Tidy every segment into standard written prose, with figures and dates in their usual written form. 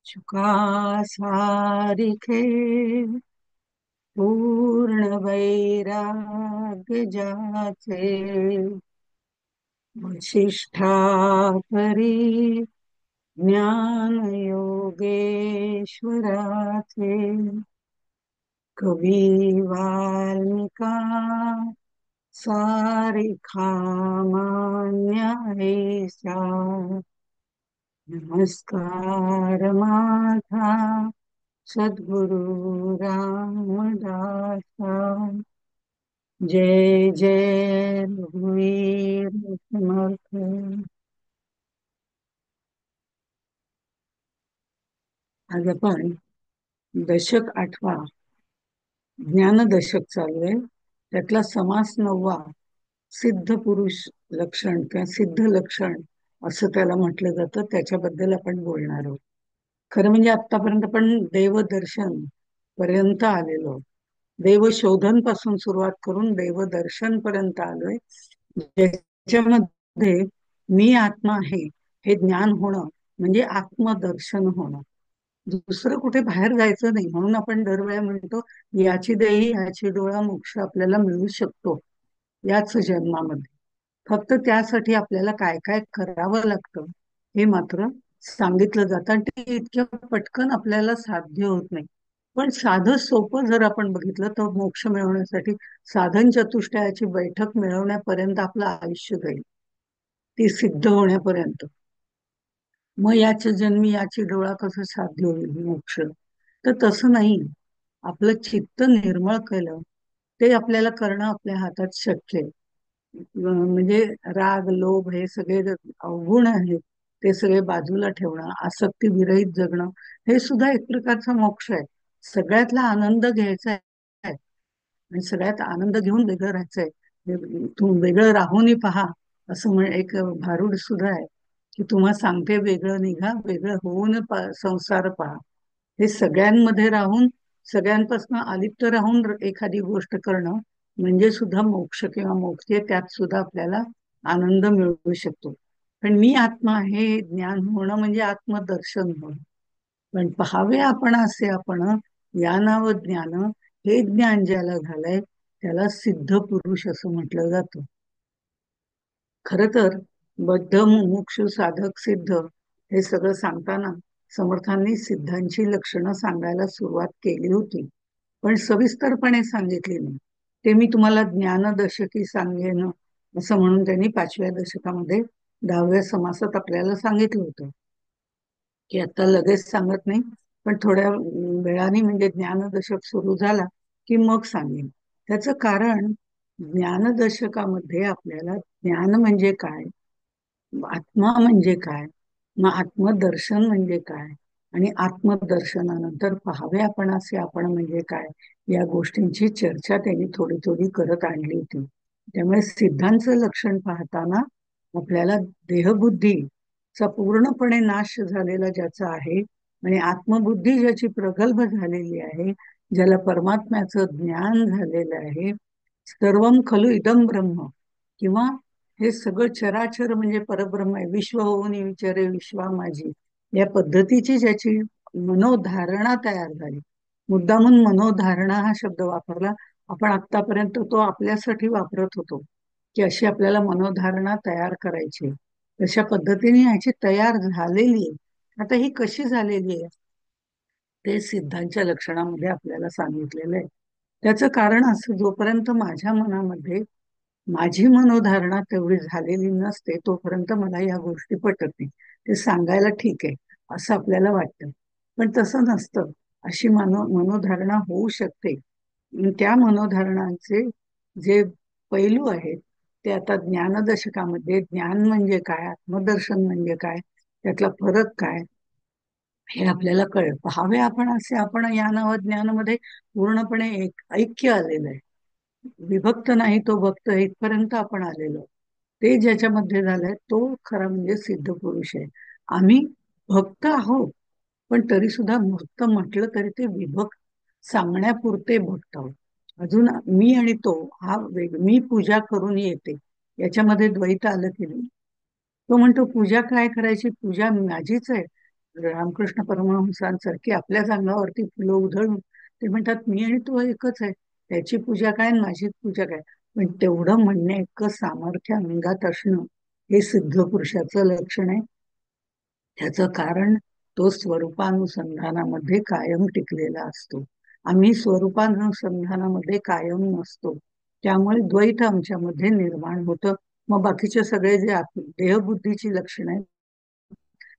शुका सारिखे पूर्ण वैराग्य जाचे वशिष्ठा परी ज्ञान योगेश्वराचे कवी वाल्मिका सारिखा मान्य ऐसा नमस्कार माझा सद्गुरु रामदासा. जय जय रघुवीर समर्थ. आज आपण दशक 8वा ज्ञानदशक चालू आहे. त्यातला समास 9वा सिद्ध पुरुष लक्षण किंवा सिद्ध लक्षण असं त्याला म्हटलं जातं. त्याच्याबद्दल आपण बोलणार आहोत. खरं म्हणजे आतापर्यंत आपण देवदर्शन पर्यंत आलेलो. देवशोधन पासून सुरुवात करून देवदर्शन पर्यंत आलोय, ज्याच्यामध्ये मी आत्मा आहे हे ज्ञान होणं म्हणजे आत्मदर्शन होणं. दुसरं कुठे बाहेर जायचं नाही. म्हणून आपण दरवेळेला म्हणतो याची देही याची डोळा मोक्ष आपल्याला मिळू शकतो याच जन्मामध्ये. फक्त त्यासाठी आपल्याला काय काय करावं लागतं हे मात्र सांगितलं जातं, आणि ते इतक्या पटकन आपल्याला साध्य होत नाही. पण साधं सोपं जर आपण बघितलं तर मोक्ष मिळवण्यासाठी साधन चतुष्टयाची बैठक मिळवण्यापर्यंत आपलं आयुष्य जाईल, ती सिद्ध होण्यापर्यंत. मग याच्या जन्मी याची डोळा कसं साध्य होईल मोक्ष? तर तसं नाही. आपलं चित्त निर्मळ केलं ते आपल्याला करणं आपल्या हातात शक्य आहे. म्हणजे राग लोभ हे सगळे अवगुण आहेत, ते सगळे बाजूला ठेवणं, आसक्ती विरहित जगणं, हे सुद्धा एक प्रकारचा मोक्ष आहे. सगळ्यातला आनंद घ्यायचा आहे आणि सगळ्यात आनंद घेऊन वेगळं राहायचंय. तू वेगळं राहूनही पहा, असं एक भारूड सुद्धा आहे की तुम्हा सांगते वेगळं निघा, वेगळं होऊन संसार पहा. हे सगळ्यांमध्ये राहून, सगळ्यांपासून अलिप्त राहून एखादी गोष्ट करणं म्हणजे सुद्धा मोक्ष किंवा मोक्ष. त्यात सुद्धा आपल्याला आनंद मिळू शकतो. पण मी आत्मा आहे हे ज्ञान होणं म्हणजे आत्मदर्शन होणं. पण पहावे आपण असे आपण, या नाव ज्ञान, हे ज्ञान ज्याला झालंय त्याला सिद्ध पुरुष असं म्हटलं जातं. खर तर बद्ध मुमुक्षु साधक सिद्ध हे सगळं सांगताना समर्थांनी सिद्धांची लक्षणं सांगायला सुरुवात केली होती, पण सविस्तरपणे सांगितली नाही. ते मी तुम्हाला ज्ञानदशकी सांगेन असं म्हणून त्यांनी 5व्या दशकामध्ये 10व्या समासात आपल्याला सांगितलं होतं की आता लगेच सांगत नाही, पण थोड्या वेळाने, म्हणजे ज्ञानदशक सुरू झाला की मग सांगेन. त्याचं कारण, ज्ञानदशकामध्ये आपल्याला ज्ञान म्हणजे काय, आत्मा म्हणजे काय, मग आत्मदर्शन म्हणजे काय, आणि आत्मदर्शनानंतर पहावे आपण असे आपण म्हणजे काय, या गोष्टींची चर्चा त्यांनी थोडी थोडी करत आणली होती. त्यामुळे सिद्धांचं लक्षण पाहताना आपल्याला देहबुद्धीचा पूर्णपणे नाश झालेला ज्याचा आहे आणि आत्मबुद्धी ज्याची प्रगल्भ झालेली आहे, ज्याला परमात्म्याचं ज्ञान झालेलं आहे, सर्वम खलु इदम ब्रह्म, किंवा हे सगळं चराचर म्हणजे परब्रह्म आहे, विश्व होऊन विचारे विश्वा माझी, या पद्धतीची ज्याची मनोधारणा तयार झाली. मुद्दामून मनोधारणा हा शब्द वापरला. आपण आतापर्यंत तो आपल्यासाठी वापरत होतो की अशी आपल्याला मनोधारणा तयार करायची. तशा पद्धतीने ह्याची तयार झालेली आहे. आता ही कशी झालेली आहे ते सिद्धांच्या लक्षणामध्ये आपल्याला सांगितलेलं आहे. त्याचं कारण असं, जोपर्यंत माझ्या मनामध्ये माझी मनोधारणा तेवढी झालेली नसते तोपर्यंत मला या गोष्टी पटत नाही. ते सांगायला ठीक आहे असं आपल्याला वाटतं, पण तसं नसतं. अशी मनोधारणा होऊ शकते. त्या मनोधारणांचे जे पैलू आहेत ते आता ज्ञानदशकामध्ये, ज्ञान म्हणजे काय, आत्मदर्शन म्हणजे काय, त्यातला फरक काय, हे आपल्याला कळेल. पहावे आपण असे आपण, या ज्ञानामध्ये पूर्णपणे ऐक्य आलेलं आहे. विभक्त नाही तो भक्त, इथपर्यंत आपण आलेलो. ते ज्याच्यामध्ये झालंय तो खरा म्हणजे सिद्ध पुरुष आहे. आम्ही भक्त आहोत, पण तरी सुद्धा भक्त म्हटलं तरी ते विभक्त सांगण्यापुरते भक्त आहोत. अजून मी आणि तो हा मी पूजा करून येते याच्यामध्ये द्वैत आलं की नाही. तो म्हणतो पूजा काय करायची, पूजा माझीच आहे, रामकृष्ण परमहंसांसारखी आपल्याच अंगावरती फुलं उधळून ते म्हणतात मी आणि तो एकच आहे, त्याची पूजा काय आणि माझी पूजा काय. पण तेवढं म्हणणे इतकं सामर्थ्य अंगात असणं हे सिद्ध पुरुषाचं लक्षण आहे. त्याचं कारण तो स्वरूपानुसंधानामध्ये कायम टिकलेला असतो. आम्ही स्वरूपानुसंधानामध्ये कायम नसतो, त्यामुळे द्वैत आमच्यामध्ये निर्माण होतं. मग बाकीचे सगळे जे देहबुद्धीची लक्षणं आहेत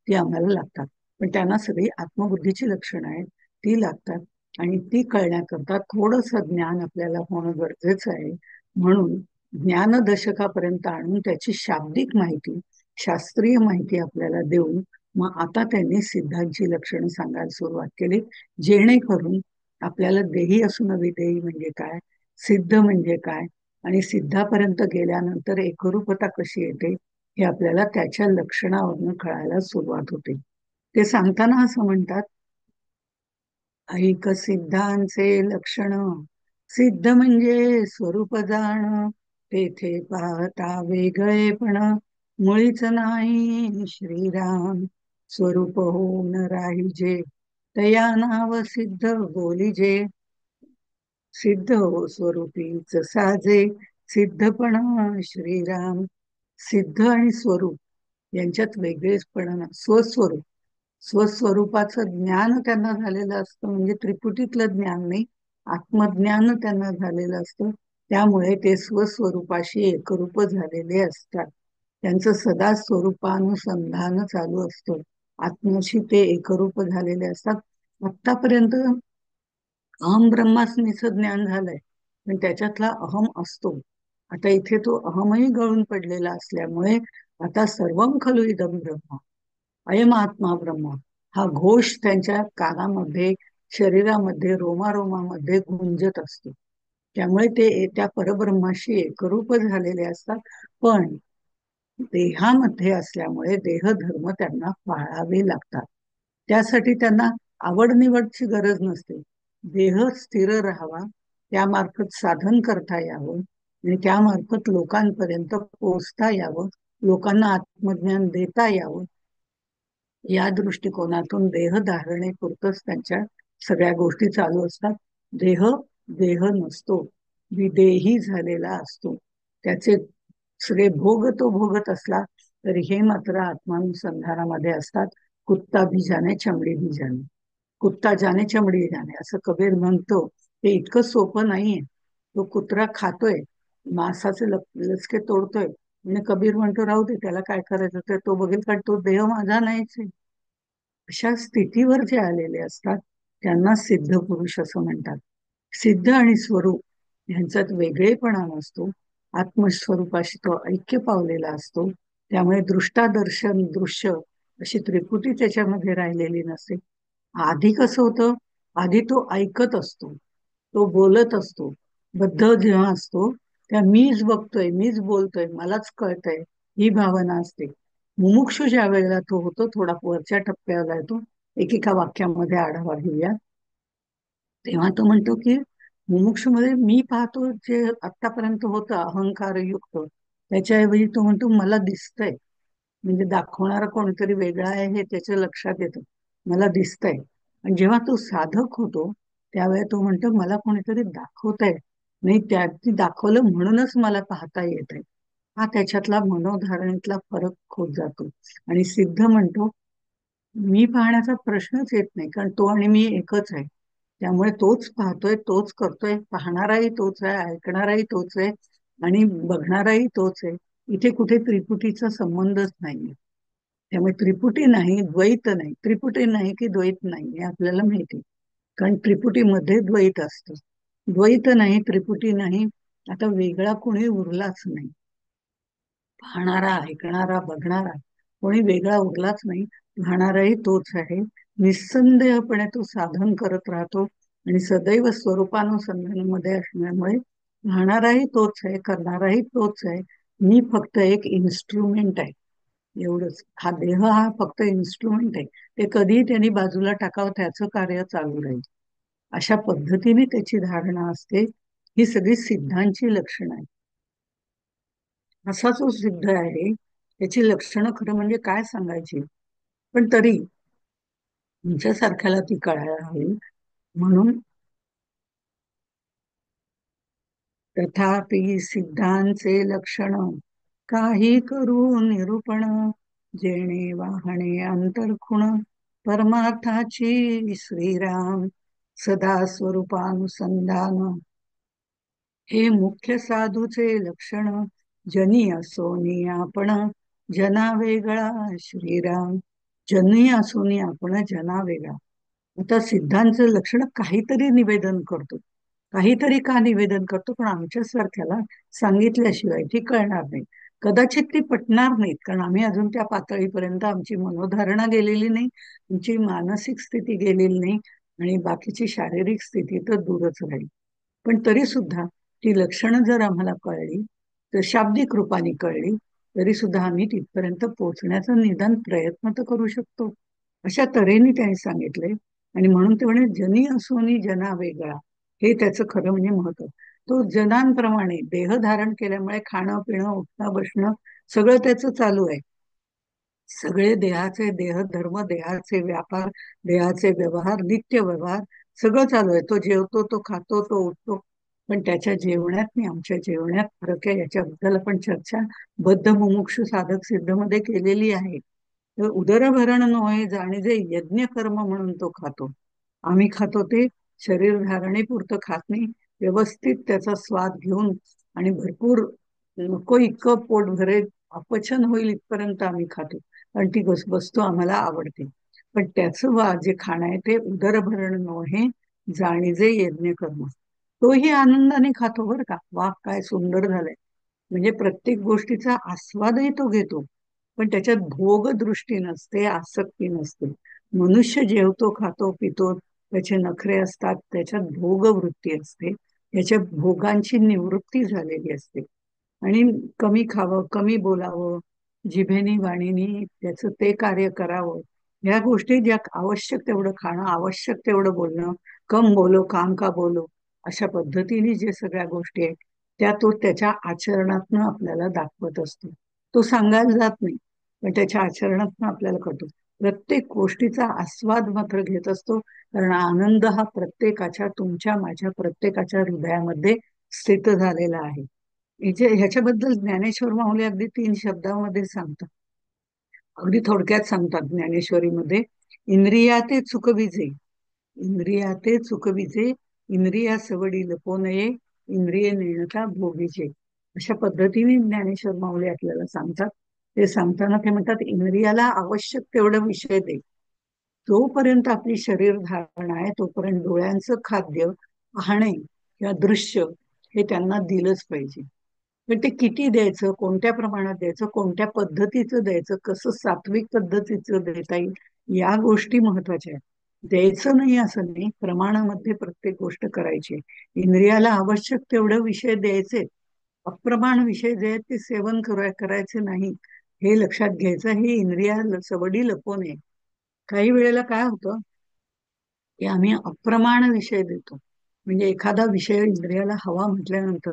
ती आम्हाला लागतात. पण त्यांना सगळी आत्मबुद्धीची लक्षणं आहेत ती लागतात. आणि ती कळण्याकरता थोडंसं ज्ञान आपल्याला होणं गरजेचं आहे. म्हणून ज्ञानदशकापर्यंत आणून त्याची शाब्दिक माहिती, शास्त्रीय माहिती आपल्याला देऊन मग आता त्यांनी सिद्धांची लक्षणं सांगायला सुरुवात केली, जेणेकरून आपल्याला देही असून विदेही म्हणजे काय, सिद्ध म्हणजे काय, आणि सिद्धापर्यंत गेल्यानंतर एकरूपता कशी येते हे आपल्याला त्याच्या लक्षणावरून कळायला सुरुवात होते. ते सांगताना असं म्हणतात, ऐक सिद्धांचे लक्षण, सिद्ध म्हणजे स्वरूप जाण, तेथे पाहता वेगळेपण, मुळीच नाही श्रीराम, स्वरूप होऊन राहिजे, तया नाव सिद्ध बोलिजे, सिद्ध हो स्वरूपीच साजे, सिद्धपण श्रीराम. सिद्ध आणि स्वरूप यांच्यात वेगळेपणा नाही. स्वस्वरूपाचं ज्ञान त्यांना झालेलं असतं, म्हणजे त्रिपुटीतलं ज्ञान नाही, आत्मज्ञान त्यांना झालेलं असतं. त्यामुळे ते स्वस्वरूपाशी एकरूप झालेले असतात. त्यांचं सदा स्वरूपानुसंधान चालू असतं. आत्म्याशी ते एकरूप झालेले असतात. आतापर्यंत अहम ब्रह्मास्मीचं ज्ञान झालंय, पण त्याच्यातला अहम असतो. आता इथे तो अहमही गळून पडलेला असल्यामुळे आता सर्वम खलु इदम ब्रह्म, अयम आत्मा ब्रह्म हा घोष त्यांच्या कानामध्ये, शरीरामध्ये, रोमारोमामध्ये गुंजत असतो. त्यामुळे ते त्या परब्रह्माशी एकरूप झालेले असतात. पण देहामध्ये असल्यामुळे देहधर्म त्यांना पाळावे लागतात. त्यासाठी त्यांना आवड निवडची गरज नसते. देह स्थिर राहावा, त्यामार्फत साधन करता यावं आणि त्यामार्फत लोकांपर्यंत पोचता यावं, लोकांना आत्मज्ञान देता यावं, या दृष्टिकोनातून देह धारणेपुरतच त्यांच्या सगळ्या गोष्टी चालू असतात. देह देह नसतो, विदेही झालेला असतो. त्याचे सगळे भोग तो भोगत असला तरी हे मात्र आत्मानुसंधानामध्ये असतात. कुत्ता भी जाने चमडी भी जाने, कुत्ता जाने चमडी जाने असं कबीर म्हणतो. ते इतकं सोपं नाहीये. तो कुत्रा खातोय, मांसाचे लचके तोडतोय, म्हणजे कबीर म्हणतो राहू दे, त्याला काय करायचं ते तो बघेल, कारण तो देह माझा नाहीच आहे. अशा स्थितीवर जे आलेले असतात त्यांना सिद्ध पुरुष असं म्हणतात. सिद्ध आणि स्वरूप ह्यांच्यात वेगळेपणा नसतो. आत्मस्वरूपाशी तो ऐक्य पावलेला असतो. त्यामुळे दृष्टादर्शन दृश्य अशी त्रिपुटी त्याच्यामध्ये राहिलेली नसते. आधी कसं होतं, आधी तो ऐकत असतो, तो बोलत असतो, बद्ध जेव्हा असतो त्या मीच बघतोय, मीच बोलतोय, मलाच कळतंय ही भावना असते. मुमुक्षु ज्या वेळेला तो होतो, थोडा वरच्या टप्प्याला येतो, एकेका वाक्यामध्ये आढावा घेऊया, तेव्हा तो म्हणतो की मुमुक्षुमध्ये मी पाहतो जे आतापर्यंत होतं अहंकारयुक्त, त्याच्याऐवजी तो म्हणतो मला दिसतंय, म्हणजे दाखवणारा कोणीतरी वेगळा आहे हे त्याच्या लक्षात येतं, मला दिसतंय. आणि जेव्हा तो साधक होतो त्यावेळेला तो म्हणतो मला कोणीतरी दाखवतंय, नाही त्या दाखवलं म्हणूनच मला पाहता येत आहे. हा त्याच्यातला मनोधारणेतला फरक होत जातो. आणि सिद्ध म्हणतो मी पाहण्याचा प्रश्नच येत नाही, कारण तो आणि मी एकच आहे. त्यामुळे तोच पाहतोय, तोच करतोय, पाहणाराही तोच आहे, ऐकणाराही तोच आहे आणि बघणाराही तोच आहे. इथे कुठे त्रिपुटीचा संबंधच नाहीये. त्यामुळे त्रिपुटी नाही, द्वैत नाही. त्रिपुटी नाही की द्वैत नाही हे आपल्याला माहिती, कारण त्रिपुटीमध्ये द्वैत असतं. द्वैत नाही, त्रिपुटी नाही, आता वेगळा कोणी उरलाच नाही. पाहणारा, ऐकणारा, बघणारा कोणी वेगळा उरलाच नाही. राहणाराही तोच आहे. निस्संदेहपणे तो साधन करत राहतो आणि सदैव स्वरूपानुसंधानामध्ये असल्यामुळे राहणाराही तोच आहे, करणाराही तोच आहे. मी फक्त एक इन्स्ट्रुमेंट आहे, एवढंच. हा देह हा फक्त इन्स्ट्रुमेंट आहे, ते कधीही त्यांनी बाजूला टाकावं, त्याचं कार्य चालू राहील. अशा पद्धतीने त्याची धारणा असते. ही सगळी सिद्धांची लक्षणं आहेत. असा जो सिद्ध आहे त्याची लक्षणं खरं म्हणजे काय सांगायची, पण तरी तुमच्यासारख्याला ती कळायला हवी म्हणून. तथापि सिद्धांचे लक्षण काही करू निरूपण, जेणे वाहणे अंतर्खुण परमार्थाची श्रीराम, सदा स्वरूपानुसंधान हे मुख्य साधूचे लक्षण, जनी असोनी आपण जना वेगळा श्रीराम. जनी असोनी आपण जना वेगळा. आता सिद्धांचं लक्षण काहीतरी निवेदन करतो. काहीतरी का निवेदन करतो? पण आमच्यासारख्याला सांगितल्याशिवाय ती कळणार नाही. कदाचित ती पटणार नाहीत, कारण आम्ही अजून त्या पातळीपर्यंत आमची मनोधारणा गेलेली नाही, आमची मानसिक स्थिती गेलेली नाही, आणि बाकीची शारीरिक स्थिती तर दूरच राहील. पण तरी सुद्धा ती लक्षणं जर आम्हाला कळली, तर शाब्दिक रूपाने कळली, तरी सुद्धा आम्ही तिथपर्यंत पोहोचण्याचा निदान प्रयत्न तर करू शकतो. अशा तऱ्हेने त्यांनी सांगितले. आणि म्हणून ते म्हणे, जनी असोनी जना वेगळा. हे त्याचं खरं म्हणजे महत्व. तो जनांप्रमाणे देह धारण केल्यामुळे खाणं पिणं उठणं बसणं सगळं त्याचं चालू आहे. सगळे देहाचे देह धर्म, देहाचे व्यापार, देहाचे व्यवहार, नित्य व्यवहार सगळं चालू आहे. तो जेवतो, तो खातो, तो उठतो. पण त्याच्या जेवण्यात आणि आमच्या जेवण्यात फरक आहे. याच्याबद्दल आपण चर्चा बद्ध मुमुक्षु साधक सिद्ध मध्ये केलेली आहे. तर उदरभरण नव्हे जाणीजे यज्ञ कर्म म्हणून तो खातो. आम्ही खातो ते शरीर धारणेपुरतं खात नाही, व्यवस्थित त्याचा स्वाद घेऊन आणि भरपूर नको इतकं पोट भरेल, अपचन होईल इथपर्यंत आम्ही खातो. आणि ती वस्तू आम्हाला आवडते. पण त्याचं जे खाणं आहे ते उदरभरण नव्हे जाणीजे यज्ञ कर्म. तोही आनंदाने खातो बरं का. वा काय सुंदर झालंय. म्हणजे प्रत्येक गोष्टीचा आस्वादही तो घेतो, पण त्याच्यात भोग दृष्टी नसते, आसक्ती नसते. मनुष्य जेवतो खातो पितो, त्याचे नखरे असतात, त्याच्यात भोग वृत्ती असते, त्याच्या भोगांची निवृत्ती झालेली असते. आणि कमी खावं, कमी बोलावं, जिभेनी वाणीनी त्याचं ते कार्य करावं. ह्या गोष्टी ज्या आवश्यक तेवढं खाणं, आवश्यक तेवढं बोलणं, कम बोलो काम का बोलो, अशा पद्धतीने जे सगळ्या गोष्टी आहेत त्या तो त्याच्या आचरणातनं आपल्याला दाखवत असतो. तो सांगायला जात नाही, पण त्याच्या आचरणातनं आपल्याला कळतो. प्रत्येक गोष्टीचा आस्वाद मात्र घेत असतो, कारण आनंद हा प्रत्येकाच्या, तुमच्या माझ्या प्रत्येकाच्या हृदयामध्ये स्थित झालेला आहे. ह्याच्याबद्दल ज्ञानेश्वर माऊली अगदी 3 शब्दामध्ये सांगतात. अगदी थोडक्यात सांगतात ज्ञानेश्वरीमध्ये. इंद्रियाते चुकविजे, इंद्रियाते चुकविजे, इंद्रिया सवडी लपो नये, इंद्रिय निर्णता भोगीचे. अशा पद्धतीने ज्ञानेश्वर माऊली आपल्याला सांगतात. ते सांगताना ते म्हणतात, इंद्रियाला आवश्यक तेवढं विषय दे. जोपर्यंत आपली शरीर धारणा आहे तोपर्यंत डोळ्यांचं खाद्य पाहणे किंवा दृश्य हे त्यांना दिलंच पाहिजे. पण ते किती द्यायचं, कोणत्या प्रमाणात द्यायचं, कोणत्या पद्धतीचं द्यायचं, कसं सात्विक पद्धतीचं देता येईल, या गोष्टी महत्वाच्या आहेत. द्यायचं नाही असं नाही, प्रमाणामध्ये प्रत्येक गोष्ट करायची. इंद्रियाला आवश्यक तेवढे विषय द्यायचे, अप्रमाण विषय जे आहेत ते सेवन करायचे नाही, हे लक्षात घ्यायचं. हे इंद्रिया सवडी लपवू नये. काही वेळेला काय होतं की आम्ही अप्रमाण विषय देतो. म्हणजे एखादा विषय इंद्रियाला हवा म्हटल्यानंतर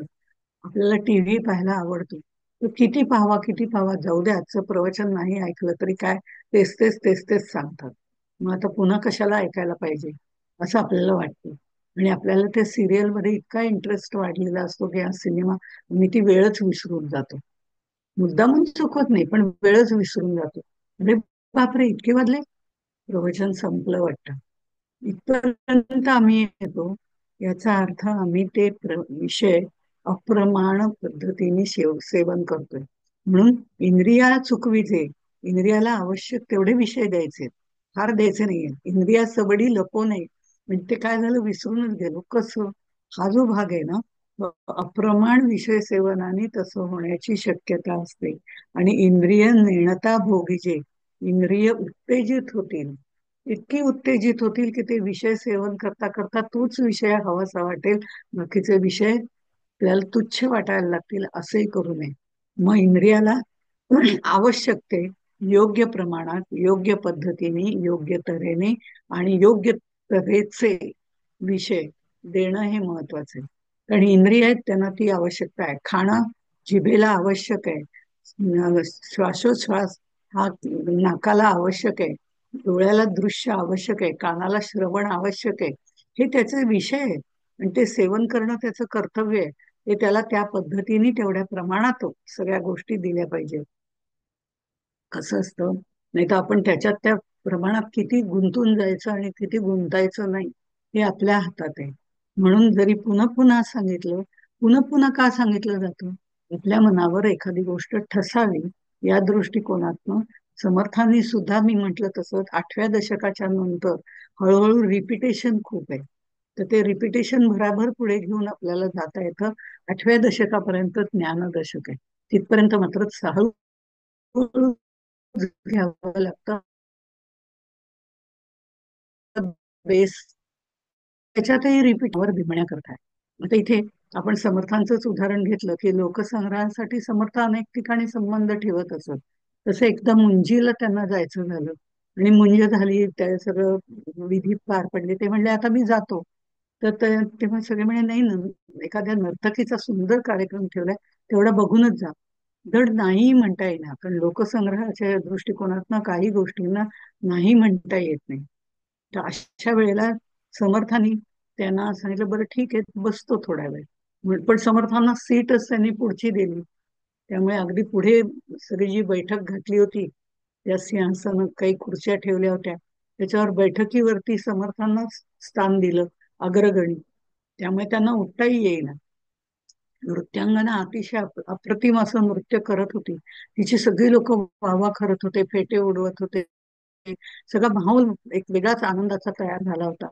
आपल्याला टीव्ही पाहायला आवडतो, तो किती पाहावा किती पाहावा, जाऊ दे आजचं प्रवचन नाही ऐकलं तरी काय, तेच तेच तेच तेच सांगतात, मग आता पुन्हा कशाला ऐकायला पाहिजे असं आपल्याला वाटतं. आणि आपल्याला त्या सिरियल मध्ये इतका इंटरेस्ट वाढलेला असतो की हा सिनेमा, मी ती वेळच विसरून जातो. मुद्दामून चुकत नाही, पण वेळच विसरून जातो. अरे बापरे, इतके वाजले, प्रवचन संपलं वाटतं. इथपर्यंत आम्ही येतो, याचा अर्थ आम्ही ते विषय अप्रमाण पद्धतीने सेवन करतोय. म्हणून इंद्रियाला चुकविजे, इंद्रियाला आवश्यक तेवढे विषय द्यायचे, फार द्यायचे नाहीये. इंद्रिया सबडी लपो नये, म्हणजे ते काय झालं, विसरूनच गेलो. कसं? हा जो भाग आहे ना, अप्रमाण विषय सेवनाने तसं होण्याची शक्यता असते. आणि इंद्रिय निर्णता भोगीजे, इंद्रिय उत्तेजित होतील, इतकी उत्तेजित होतील की ते विषय सेवन करता करता तोच विषय हवासा वाटेल, बाकीचे विषय आपल्याला तुच्छ वाटायला लागतील. असंही करू नये. मग इंद्रियाला आवश्यक ते योग्य प्रमाणात, योग्य पद्धतीने, योग्य तऱ्हेने आणि योग्य तऱ्हेचे विषय देणं हे महत्वाचं आहे. कारण इंद्रिय आहेत त्यांना ती आवश्यकता आहे. खाणं जिभेला आवश्यक आहे, श्वासोच्छ्वास हा नाकाला आवश्यक आहे, डोळ्याला दृश्य आवश्यक आहे, कानाला श्रवण आवश्यक आहे, हे त्याचे विषय आहे. आणि ते सेवन करणं त्याचं कर्तव्य आहे. ते त्याला त्या पद्धतीने तेवढ्या प्रमाणात सगळ्या गोष्टी दिल्या पाहिजेत. कसं असतं, नाही तर आपण त्याच्यात त्या प्रमाणात किती गुंतून जायचं आणि किती गुंतायचं नाही, हे आपल्या हातात आहे. म्हणून जरी पुन्हा पुन्हा सांगितलं, पुन्हा पुन्हा का सांगितलं जातं? आपल्या मनावर एखादी गोष्ट ठसावी, या दृष्टिकोनातनं समर्थांनी सुद्धा, मी म्हटलं तसं 8व्या दशकाच्या नंतर हळूहळू रिपिटेशन खूप आहे. तर ते रिपिटेशन भराभर पुढे घेऊन आपल्याला जाता येतं. 8व्या दशकापर्यंत ज्ञानदशक आहे. तिथपर्यंत मात्र हळूहळू घ्यावं लागतं बेस. त्याच्यातही रिपीटवर बिमण्या करताय. आता इथे आपण समर्थांचंच उदाहरण घेतलं की लोकसंग्रहासाठी समर्थ अनेक ठिकाणी संबंध ठेवत असत. तसं एकदा मुंजीला त्यांना जायचं झालं आणि मुंज झाली, त्या सगळं विधी पार पडले, ते म्हणले आता मी जातो. तेव्हा सगळे म्हणे नाही ना, एखाद्या नर्तकीचा सुंदर कार्यक्रम ठेवलाय, तेवढा बघूनच जा. धड नाही म्हणता येईना, कारण लोकसंग्रहाच्या दृष्टिकोनातनं काही गोष्टींना नाही म्हणता येत नाही. तर अशा वेळेला समर्थांनी त्यांना सांगितलं, बरं ठीक आहे, बसतो थोडा वेळ. पण समर्थांना सीटच त्यांनी पुढची दिली. त्यामुळे अगदी पुढे सगळी जी बैठक घातली होती, त्या सिंहासन काही खुर्च्या ठेवल्या होत्या, त्याच्यावर बैठकीवरती समर्थांना स्थान दिलं, अग्रगणी. त्यामुळे त्यांना उठताही येईना. नृत्यांगना अतिशय अप्रतिम असं नृत्य करत होती. तिची सगळी लोक वाहवा करत होते, फेटे उडवत होते. सगळा माहोल एक वेगळाच आनंदाचा तयार झाला होता.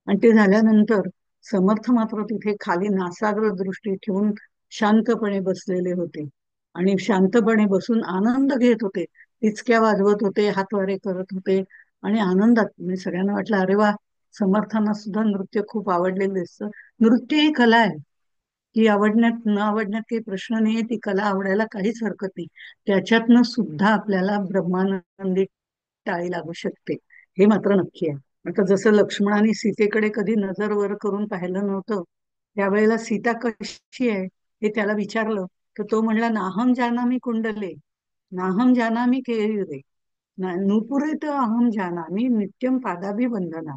आणि ते झाल्यानंतर समर्थ मात्र तिथे खाली नासाग्र दृष्टी ठेवून शांतपणे बसलेले होते. आणि शांतपणे बसून आनंद घेत होते. टिचक्या वाजवत होते, हातवारे करत होते आणि आनंदात. म्हणजे सगळ्यांना वाटलं, अरे वा, समर्थांना सुद्धा नृत्य खूप आवडलेलं दिसतं. नृत्य ही कला आहे. ती आवडण्यात न आवडण्यात काही प्रश्न नाहीये, ती कला आवडायला काहीच हरकत नाही. त्याच्यातनं सुद्धा आपल्याला ब्रह्मानंदी टाळी लागू शकते, हे मात्र नक्की आहे. आता जसं लक्ष्मणाने सीतेकडे कधी नजर वर करून पाहिलं नव्हतं, त्यावेळेला सीता कशी आहे हे त्याला विचारलं, तर तो म्हणला, नाहम जानामी कुंडले, नाहम जानामी केयुरे, नूपुरे तर अहम जानामी नित्यम पादाभिवंदना.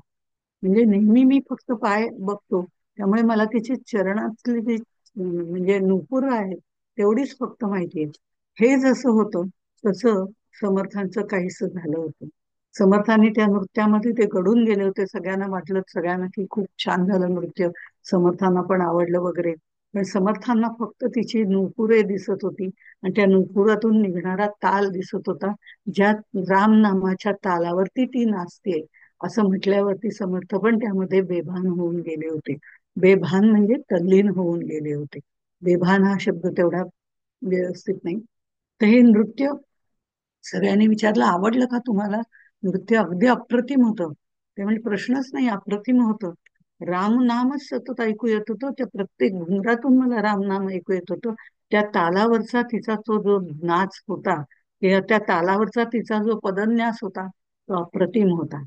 म्हणजे नेहमी मी फक्त पाय बघतो, त्यामुळे मला तिची चरणातली जी म्हणजे नुपुर आहे, तेवढीच फक्त माहिती आहे. हे जसं होतं तसं समर्थांचं काहीसं झालं होतं. समर्थांनी त्या नृत्यामध्ये ते घडून गेले होते. सगळ्यांना वाटलं, सगळ्यांना की खूप छान झालं नृत्य, समर्थांना पण आवडलं वगैरे. पण समर्थांना फक्त तिची नुपुरे दिसत होती आणि त्या नुपुरातून निघणारा ताल दिसत होता, ज्या राम नामाच्या तालावरती ती नाचते, असं म्हटल्यावरती समर्थ पण त्यामध्ये बेभान होऊन गेले होते. बेभान म्हणजे तल्लीन होऊन गेले होते. बेभान हा शब्द तेवढा व्यवस्थित नाही. तर हे नृत्य सगळ्यांनी विचारलं, आवडलं का तुम्हाला? नृत्य अगदी अप्रतिम होतं. ते म्हणजे प्रश्नच नाही, अप्रतिम होतं. रामनामच सतत ऐकू येत होतं. त्या प्रत्येक घुंगरातून मला रामनाम ऐकू येत होतं. त्या तालावरचा तिचा तो जो नाच होता, त्या तालावरचा तिचा जो पदन्यास होता, तो अप्रतिम होता.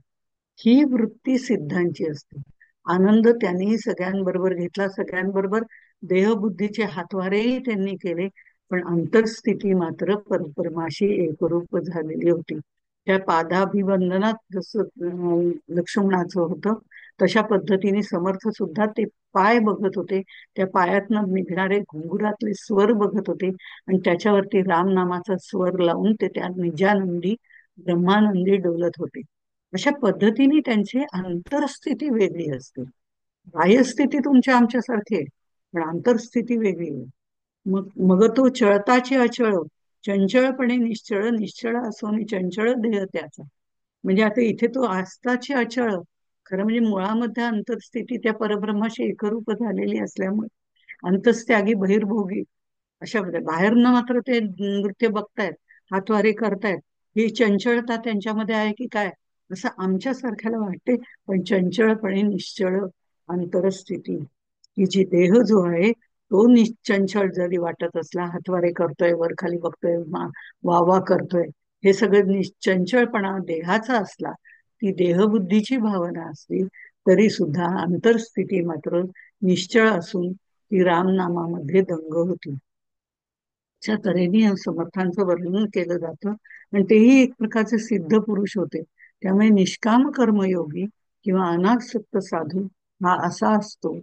ही वृत्ती सिद्धांची असते. आनंद त्यांनी सगळ्यांबरोबर घेतला, सगळ्यांबरोबर देहबुद्धीचे हातवारेही त्यांनी केले, पण अंतरस्थिती मात्र परब्रह्माशी एकरूप झालेली होती. त्या पादाभिवंदनात जसं लक्ष्मणाचं होतं, तशा पद्धतीने समर्थ सुद्धा ते पाय बघत होते. त्या पायातनं निघणारे घुंगुरातले स्वर बघत होते आणि त्याच्यावरती रामनामाचा स्वर लावून ते त्या निजानंदी ब्रह्मानंदी डोलत होते. अशा पद्धतीने त्यांची अंतरस्थिती वेगळी असते. बाह्यस्थिती तुमच्या आमच्यासारखी आहे, पण अंतरस्थिती वेगळी आहे. मग तो चळताचे अचळ, चंचळपणे निश्चळ, निश्चळ असोनी चंचळ देह त्याचा. म्हणजे आता इथे तो आस्ताचे अचळ, खरं म्हणजे मुळामध्ये अंतरस्थिती त्या परब्रह्माशी एकरूप झालेली असल्यामुळे अंतस्त्यागी बहिर्भोगी, अशा बाहेरनं मात्र ते नृत्य बघतायत, हातवारे करतायत, ही चंचलता त्यांच्यामध्ये आहे की काय, असं आमच्या सारख्याला वाटते. पण चंचलपणे निश्चळ अंतरस्थिती, ही जी देह जो आहे तो निश्चंचल जरी वाटत असला, हातवारे करतोय, वर खाली बघतोय, वावा करतोय, हे सगळं निश्चंचलपणा देहाचा असला, ती देहबुद्धीची भावना असली, तरी सुद्धा अंतरस्थिती मात्र निश्चळ असून ती रामनामामध्ये दंग होती. अशा तऱ्हेने या समर्थांचं वर्णन केलं जातं. आणि तेही एक प्रकारचे सिद्ध पुरुष होते. त्यामुळे निष्काम कर्मयोगी किंवा अनासक्त साधू हा असा असतो,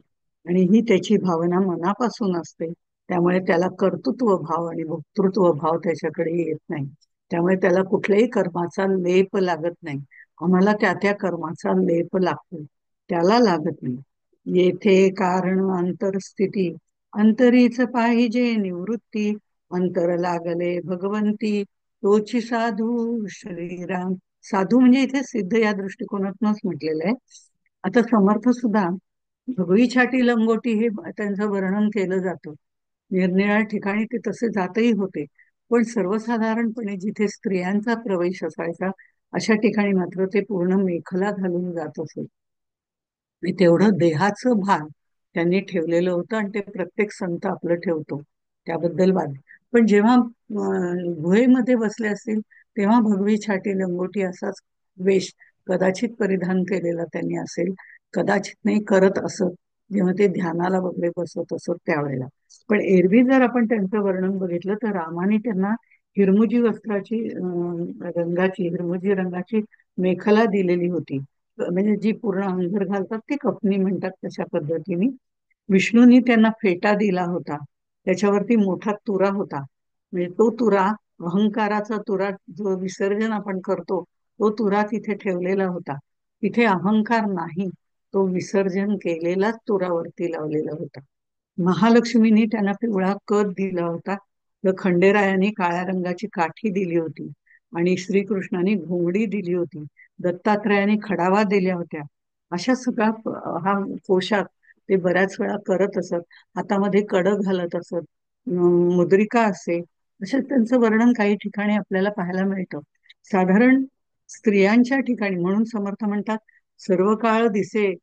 आणि ही त्याची भावना मनापासून असते. त्यामुळे त्याला कर्तृत्व भाव आणि भोक्तृत्व भाव त्याच्याकडे येत नाही. त्यामुळे त्याला कुठल्याही कर्माचा लेप लागत नाही. आम्हाला त्या त्या कर्माचा लेप लागतो, त्याला लागत नाही. येथे कारण अंतरस्थिती, अंतरीच पाहिजे निवृत्ती, अंतर लागले भगवंती, तोची साधू श्रीराम. साधू म्हणजे इथे सिद्ध या दृष्टिकोनातूनच म्हटलेलं आहे. आता समर्थ सुद्धा भगवी छाटी लंगोटी हे त्यांचं वर्णन केलं जातं. निरनिराळ्या ठिकाणी ते तसे जातही होते. पण सर्वसाधारणपणे जिथे स्त्रियांचा प्रवेश असायचा अशा ठिकाणी मात्र ते पूर्ण मेखला घालून जात असत. आणि तेवढं देहाचं भान त्यांनी ठेवलेलं होतं, आणि ते प्रत्येक संत आपलं ठेवतो, त्याबद्दल वाद. पण जेव्हा गुहेमध्ये बसले असतील तेव्हा भगवी छाटी लंगोटी असाच वेश कदाचित परिधान केलेला त्यांनी असेल, कदाचित नाही, करत असत जेव्हा ते ध्यानाला वगैरे बसत असत त्यावेळेला. पण एरवी जर आपण त्यांचं वर्णन बघितलं तर रामाने त्यांना हिरमुजी वस्त्राची रंगाची, हिरमुजी रंगाची मेखला दिलेली होती. म्हणजे जी पूर्ण अंघर घालतात ती कपनी म्हणतात तशा पद्धतीने. विष्णूंनी त्यांना फेटा दिला होता, त्याच्यावरती मोठा तुरा होता. म्हणजे तो तुरा, अहंकाराचा तुरा, जो विसर्जन आपण करतो तो तुरा तिथे ठेवलेला होता. तिथे अहंकार नाही, तो विसर्जन केलेलाच तुरावरती लावलेला होता. महालक्ष्मीनी त्यांना पिवळा कद दिला होता, तर खंडेरायाने काळ्या रंगाची काठी दिली होती, आणि श्रीकृष्णाने घोंगडी दिली होती, दत्तात्रयाने खडावा दिल्या होत्या. अशा सगळा हा पोशाख ते बऱ्याच वेळा करत असत. हातामध्ये कड घालत असत, मुद्रिका असे, असे त्यांचं वर्णन काही ठिकाणी आपल्याला पाहायला मिळतं. साधारण स्त्रियांच्या ठिकाणी म्हणून समर्थ म्हणतात, सर्व काळ दिसे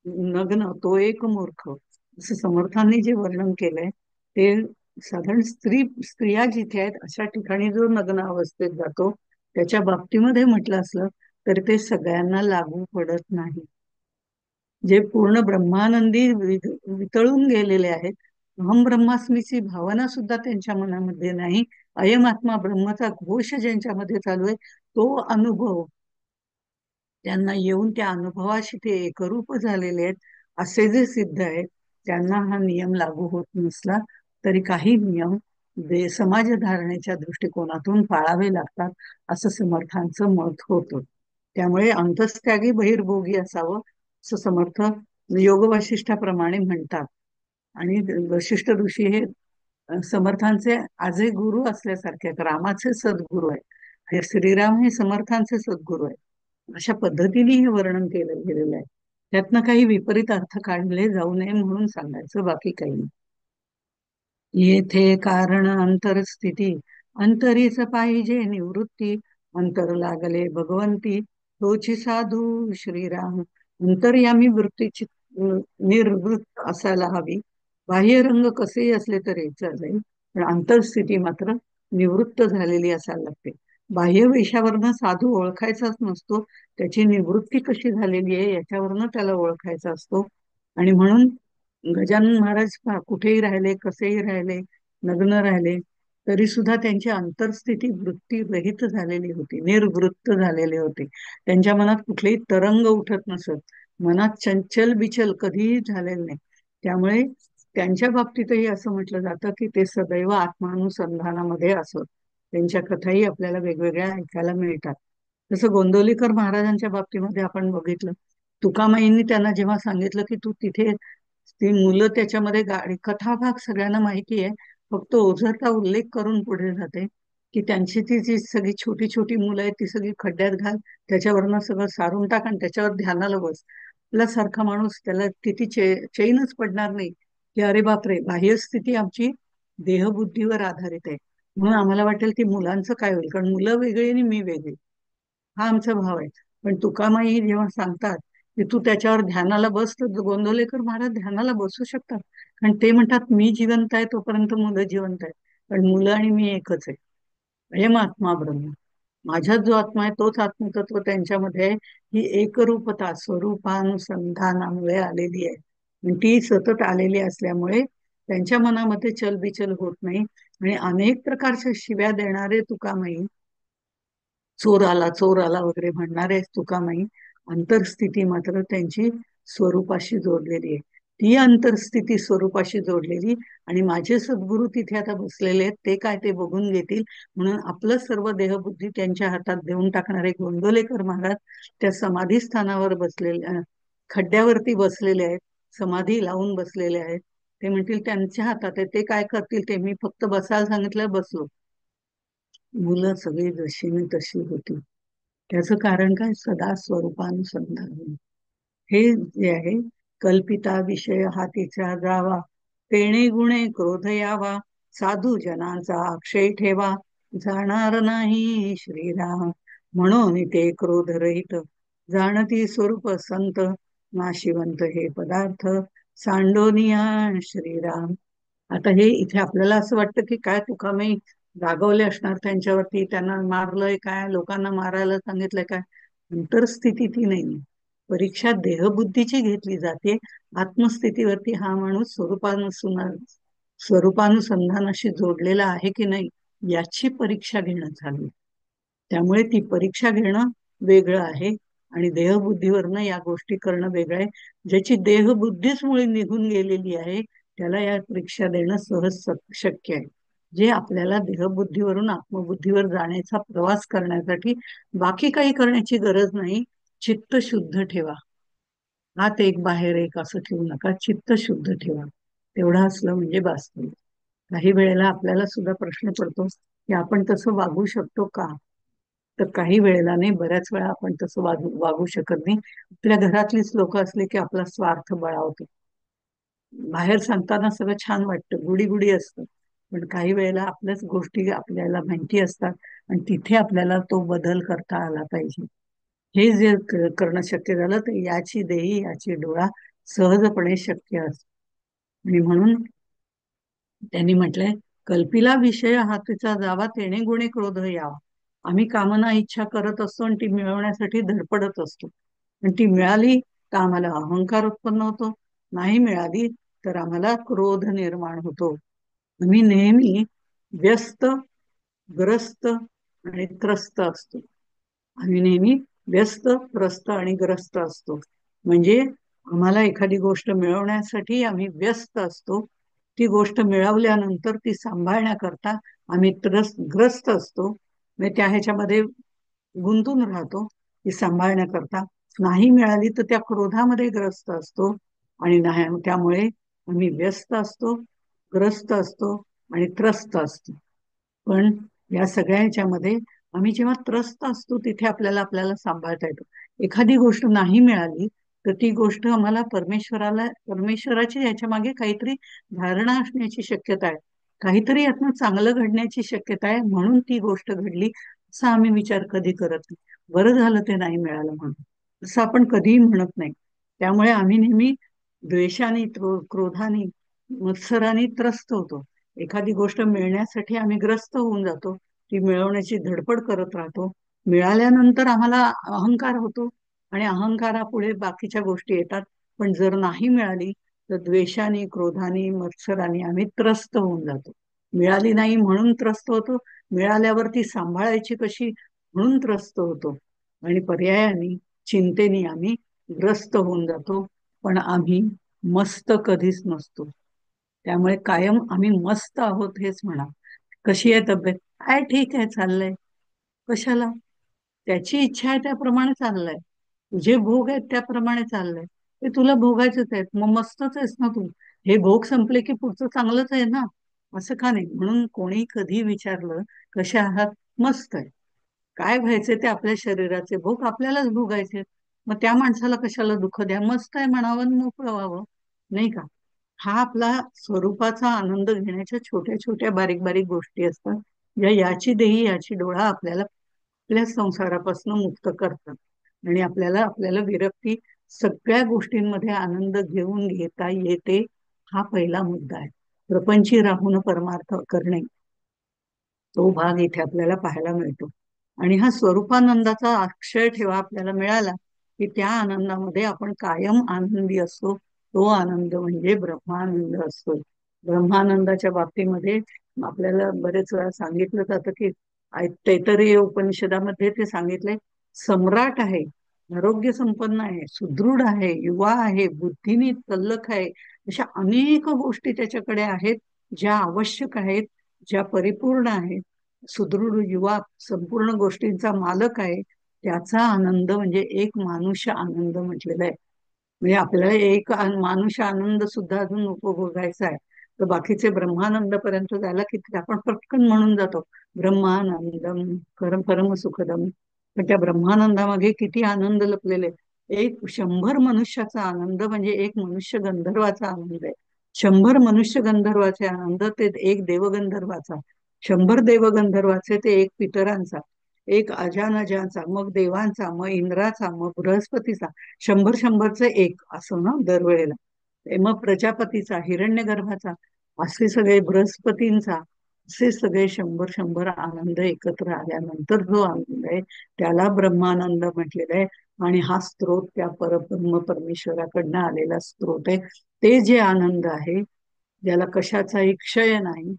नग्न तो एक मूर्ख, असं समर्थांनी जे वर्णन केलंय ते साधारण स्त्रिया जिथे आहेत अशा ठिकाणी जो नग्न अवस्थेत जातो त्याच्या बाबतीमध्ये म्हटलं असलं तर ते सगळ्यांना लागू पडत नाही. जे पूर्ण ब्रह्मानंदी वितळून गेलेले आहेत, अहम ब्रह्मास्मीची भावना सुद्धा त्यांच्या मनामध्ये नाही, अयम आत्मा ब्रह्माचा घोष ज्यांच्यामध्ये चालू आहे, तो अनुभव त्यांना येऊन त्या अनुभवाशी ते एकरूप झालेले आहेत, असे जे सिद्ध आहेत त्यांना हा नियम लागू होत नसला तरी काही नियम समाज धारणेच्या दृष्टिकोनातून पाळावे लागतात, असं समर्थांचं मत होतं. त्यामुळे अंतस्त्यागी बहिर्भोगी असावं असं समर्थ योग वशिष्ठाप्रमाणे म्हणतात. आणि वशिष्ठ ऋषी हे समर्थांचे आजे गुरु असल्यासारखे आहेत, रामाचे सद्गुरू आहेत, आणि श्रीराम हे समर्थांचे सद्गुरू आहेत. अशा पद्धतीने हे वर्णन केलं गेलेलं आहे. त्यातनं काही विपरीत अर्थ काढले जाऊ नये म्हणून सांगायचं, बाकी काही नाही. येथे कारण अंतरस्थिती, अंतरीच पाहिजे निवृत्ती, अंतर लागले भगवंती, तोची साधू श्रीराम. अंतर्यामी वृत्तीची निर्वृत्त असायला हवी. बाह्य रंग कसेही असले तरी चालेल, पण अंतरस्थिती मात्र निवृत्त झालेली असायला लागते. बाह्य वेशावरनं साधू ओळखायचाच नसतो, त्याची निवृत्ती कशी झालेली आहे याच्यावरनं त्याला ओळखायचा असतो. आणि म्हणून गजानन महाराज कुठेही राहिले, कसेही राहिले, नग्न राहिले, तरी सुद्धा त्यांची अंतरस्थिती वृत्ती रहित झालेली होती, निर्वृत्त झालेले होते. त्यांच्या मनात कुठलेही तरंग उठत नसत, मनात चंचल बिचल कधीही झालेलं नाही. त्यामुळे त्यांच्या बाबतीतही असं म्हटलं जातं की ते सदैव आत्मानुसंधानामध्ये असत. त्यांच्या कथाही आपल्याला वेगवेगळ्या ऐकायला मिळतात. जसं गोंदवलेकर महाराजांच्या बाबतीमध्ये आपण बघितलं, तुकामाईंनी त्यांना जेव्हा सांगितलं की तू तिथे, ती मुलं त्याच्यामध्ये गाडी कथाभाग सगळ्यांना माहिती आहे, फक्त ओझरता उल्लेख करून पुढे जाते की त्यांची ती जी सगळी छोटी छोटी मुलं आहेत ती सगळी खड्ड्यात घाल, त्याच्यावरनं सगळं सारून टाक आणि त्याच्यावर ध्यानाला बस. आपला सारखा माणूस त्याला किती चैनच पडणार नाही की अरे बापरे, बाह्यस्थिती आमची देहबुद्धीवर आधारित आहे, म्हणून आम्हाला वाटेल की मुलांचं काय होईल, कारण मुलं वेगळी आणि मी वेगळी, हा आमचा भाव आहे. पण तुकामाई जेव्हा सांगतात की तू त्याच्यावर ध्यानाला बस, तर गोंदवलेकर महाराज ध्यानाला बसू शकतात, कारण ते म्हणतात मी जिवंत आहे तोपर्यंत मुलं जिवंत आहेत, पण मुलं आणि मी एकच आहे. अयम आत्मा ब्रह्म, माझ्यात जो आत्मा आहे तोच आत्मतत्व त्यांच्यामध्ये आहे. ही एकरूपता स्वरूपानुसंधानामुळे आलेली आहे, आणि ती सतत आलेली असल्यामुळे त्यांच्या मनामध्ये चलबिचल होत नाही. आणि अनेक प्रकारच्या शिव्या देणारे तुकामाई चोर आला वगैरे म्हणणारे तुकामाई, अंतरस्थिती मात्र त्यांची स्वरूपाशी जोडलेली आहे. ती अंतरस्थिती स्वरूपाशी जोडलेली, आणि माझे सद्गुरू तिथे आता बसलेले आहेत, ते काय ते बघून घेतील म्हणून आपलं सर्व देहबुद्धी त्यांच्या हातात देऊन टाकणारे गोंदवलेकर महाराज त्या समाधी स्थानावर बसलेले, खड्ड्यावरती बसलेले आहेत, समाधी लावून बसलेले आहेत. ते म्हणतील त्यांच्या हातात आहे, ते काय करतील ते, मी फक्त बसायला सांगितलं बसलो. मुलं सगळी जशी न तशी होती. त्याचं कारण काय? सदा स्वरूपानुसंधान. हे जे आहे, कल्पिता विषय हातीचा जावा, तेणे गुणे क्रोध यावा, साधू जनांचा अक्षय ठेवा, जाणार नाही श्रीराम. म्हणून ते क्रोध रहित, जाणती स्वरूप संत, नाशिवंत हे पदार्थ, सांडोनिया श्रीराम. आता हे इथे आपल्याला असं वाटतं की काय तुकामाई रागवले असणार त्यांच्यावरती, त्यांना मारलंय काय, लोकांना मारायला सांगितलंय काय. अंतरस्थिती ती नाही, परीक्षा देहबुद्धीची घेतली जाते. आत्मस्थितीवरती हा माणूस स्वरूपानुसंधानाशी जोडलेला आहे की नाही याची परीक्षा घेणं झाली. त्यामुळे ती परीक्षा घेणं वेगळं आहे आणि देहबुद्धीवरनं या गोष्टी करणं वेगळं आहे. ज्याची देहबुद्धीच मुळे निघून गेलेली आहे त्याला या परीक्षा देणं सहज शक्य आहे. जे आपल्याला देहबुद्धीवरून आत्मबुद्धीवर जाण्याचा प्रवास करण्यासाठी बाकी काही करण्याची गरज नाही. चित्त शुद्ध ठेवा, आत एक बाहेर एक असं ठेवू नका, चित्त शुद्ध ठेवा. तेवढं असलं म्हणजे बास. काही वेळेला आपल्याला सुद्धा प्रश्न पडतो की आपण तसं वागू शकतो का. तर काही वेळेला नाही, बऱ्याच वेळा आपण तसं वागू शकत नाही. आपल्या घरातलीच लोक असले की आपला स्वार्थ बळावतो. बाहेर सांगताना सगळं छान वाटतं, गुडी गुडी असतं, पण काही वेळेला आपल्याच गोष्टी आपल्याला माहिती असतात आणि तिथे आपल्याला तो बदल करता आला पाहिजे. हे जे करणं शक्य झालं तर याची देही याची डोळा सहजपणे शक्य असत. आणि म्हणून त्यांनी म्हटलंय, कल्पिला विषय हातीचा जावा, तेणे गुणे क्रोध यावा. आम्ही कामना इच्छा करत असतो आणि ती मिळवण्यासाठी धडपडत असतो. आणि ती मिळाली तर आम्हाला अहंकार उत्पन्न होतो, नाही मिळाली तर आम्हाला क्रोध निर्माण होतो. आम्ही नेहमी व्यस्त, ग्रस्त आणि त्रस्त असतो. आम्ही नेहमी व्यस्त, त्रस्त आणि ग्रस्त असतो. म्हणजे आम्हाला एखादी गोष्ट मिळवण्यासाठी आम्ही व्यस्त असतो, ती गोष्ट मिळवल्यानंतर ती सांभाळण्याकरता आम्ही ग्रस्त असतो. म्हणजे त्या ह्याच्यामध्ये गुंतून राहतो ती सांभाळण्याकरता. नाही मिळाली तर त्या क्रोधामध्ये ग्रस्त असतो, आणि नाही त्यामुळे आम्ही व्यस्त असतो, ग्रस्त असतो आणि त्रस्त असतो. पण या सगळ्या ह्याच्यामध्ये आम्ही जेव्हा त्रस्त असतो तिथे आपल्याला आपल्याला सांभाळता येतो. एखादी गोष्ट नाही मिळाली तर ती गोष्ट आम्हाला परमेश्वराची ह्याच्या मागे काहीतरी धारणा असण्याची शक्यता आहे, काहीतरी यातनं चांगलं घडण्याची शक्यता आहे, म्हणून ती गोष्ट घडली असा आम्ही विचार कधी करत नाही. बरं झालं ते नाही मिळालं म्हणून, असं आपण कधीही म्हणत नाही. त्यामुळे आम्ही नेहमी द्वेषाने, क्रोधाने, मत्सराने त्रस्त होतो. एखादी गोष्ट मिळण्यासाठी आम्ही ग्रस्त होऊन जातो, ती मिळवण्याची धडपड करत राहतो. मिळाल्यानंतर आम्हाला अहंकार होतो आणि अहंकारापुढे बाकीच्या गोष्टी येतात. पण जर नाही मिळाली तर द्वेषाने, क्रोधाने, मत्सराने आम्ही त्रस्त होऊन जातो. मिळाली नाही म्हणून त्रस्त होतो, मिळाल्यावरती सांभाळायची कशी म्हणून त्रस्त होतो, आणि पर्यायाने चिंतेने आम्ही ग्रस्त होऊन जातो. पण आम्ही मस्त कधीच नसतो. त्यामुळे कायम आम्ही मस्त आहोत हेच म्हणा. कशी आहे तब्येत? काय ठीक आहे, चाललंय. कशाला? त्याची इच्छा आहे त्याप्रमाणे चाललंय. तुझे भोग आहेत त्याप्रमाणे चाललंय. ते तुला भोगायचेच आहेत, मग मस्तच आहेस ना तू. हे भोग संपले की पुढचं चांगलंच आहे ना. असं का नाही? म्हणून कोणी कधी विचारलं कशा आहात, मस्त आहे. काय व्हायचे ते आपल्या शरीराचे भोग आपल्यालाच भोगायचे. मग त्या माणसाला कशाला दुःख द्या, मस्त आहे म्हणावं आणि मोकळं व्हावं, नाही का. हा आपला स्वरूपाचा आनंद घेण्याच्या छोट्या छोट्या बारीक बारीक गोष्टी असतात, ज्या याची देही याची डोळा आपल्याला आपल्या संसारापासून मुक्त करतात आणि आपल्याला आपल्याला विरक्ती, सगळ्या गोष्टींमध्ये आनंद घेऊन घेता येते. हा पहिला मुद्दा आहे. प्रपंची राहून परमार्थ करणे, तो भाग इथे आपल्याला पाहायला मिळतो. आणि हा स्वरूपानंदाचा अक्षय ठेवा आपल्याला मिळाला की त्या आनंदामध्ये आपण कायम आनंदी असतो. तो आनंद म्हणजे ब्रह्मानंद असतो. ब्रह्मानंदाच्या बाबतीमध्ये आपल्याला बरेच वेळा सांगितलं जातं की तैत्तरीय उपनिषदामध्ये ते सांगितलंय, सम्राट आहे, आरोग्य संपन्न आहे, सुदृढ आहे, युवा आहे, बुद्धीने तल्लख आहे. अशा अनेक गोष्टी त्याच्याकडे आहेत, ज्या आवश्यक आहेत, ज्या परिपूर्ण आहेत. सुदृढ युवा, संपूर्ण गोष्टींचा मालक आहे. त्याचा आनंद म्हणजे एक मानुष्य आनंद म्हटलेला आहे. म्हणजे आपल्याला एक मानुष्य आनंद सुद्धा अजून उपभोगायचा आहे. तर बाकीचे ब्रह्मानंद पर्यंत जायला किती आपण पटकन म्हणून जातो, ब्रह्मानंदम परम सुखदम. पण त्या ब्रह्मानंदामागे किती आनंद लपलेले. एक 100 मनुष्याचा आनंद म्हणजे एक मनुष्य गंधर्वाचा आनंद आहे. 100 मनुष्य गंधर्वाचे आनंद ते एक देवगंधर्वाचा. 100 देवगंधर्वाचे ते एक पितरांचा. एक अजानजाचा, मग देवांचा, मग इंद्राचा, मग बृहस्पतीचा. 100 100चे एक असं ना दरवेळेला. मग प्रजापतीचा, हिरण्यगर्भाचा, असे सगळे बृहस्पतींचा, असे सगळे 100 100 आनंद एकत्र आल्यानंतर जो आनंद आहे त्याला ब्रह्मानंद म्हटलेला आहे. आणि हा स्त्रोत त्या परब्रह्म परमेश्वराकडनं आलेला स्त्रोत आहे. ते जे आनंद आहे, ज्याला कशाचाही क्षय नाही,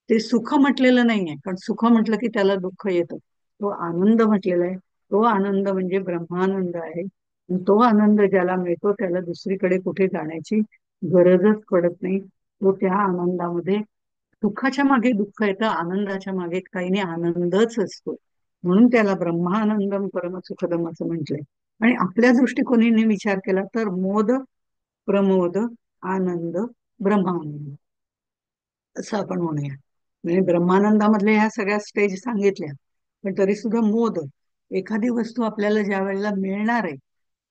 ते सुख म्हटलेलं नाहीये, कारण सुख म्हटलं की त्याला दुःख येतं. तो आनंद म्हटलेला आहे. तो आनंद म्हणजे ब्रह्मानंद आहे. आणि तो आनंद ज्याला मिळतो त्याला दुसरीकडे कुठे जाण्याची गरजच पडत नाही. तो त्या आनंदामध्ये, दुःखाच्या मागे दुःख येतं, आनंदाच्या मागे काही नाही, आनंदच असतो. म्हणून त्याला ब्रह्मानंदम परमसुखदम असं म्हटलंय. आणि आपल्या दृष्टिकोनाने विचार केला तर मोद, प्रमोद, आनंद, ब्रह्मानंद असं आपण म्हणूया. म्हणजे ब्रह्मानंदामधल्या ह्या सगळ्या स्टेज सांगितल्या. पण तरी सुद्धा मोद, एखादी वस्तू आपल्याला ज्या वेळेला मिळणार आहे,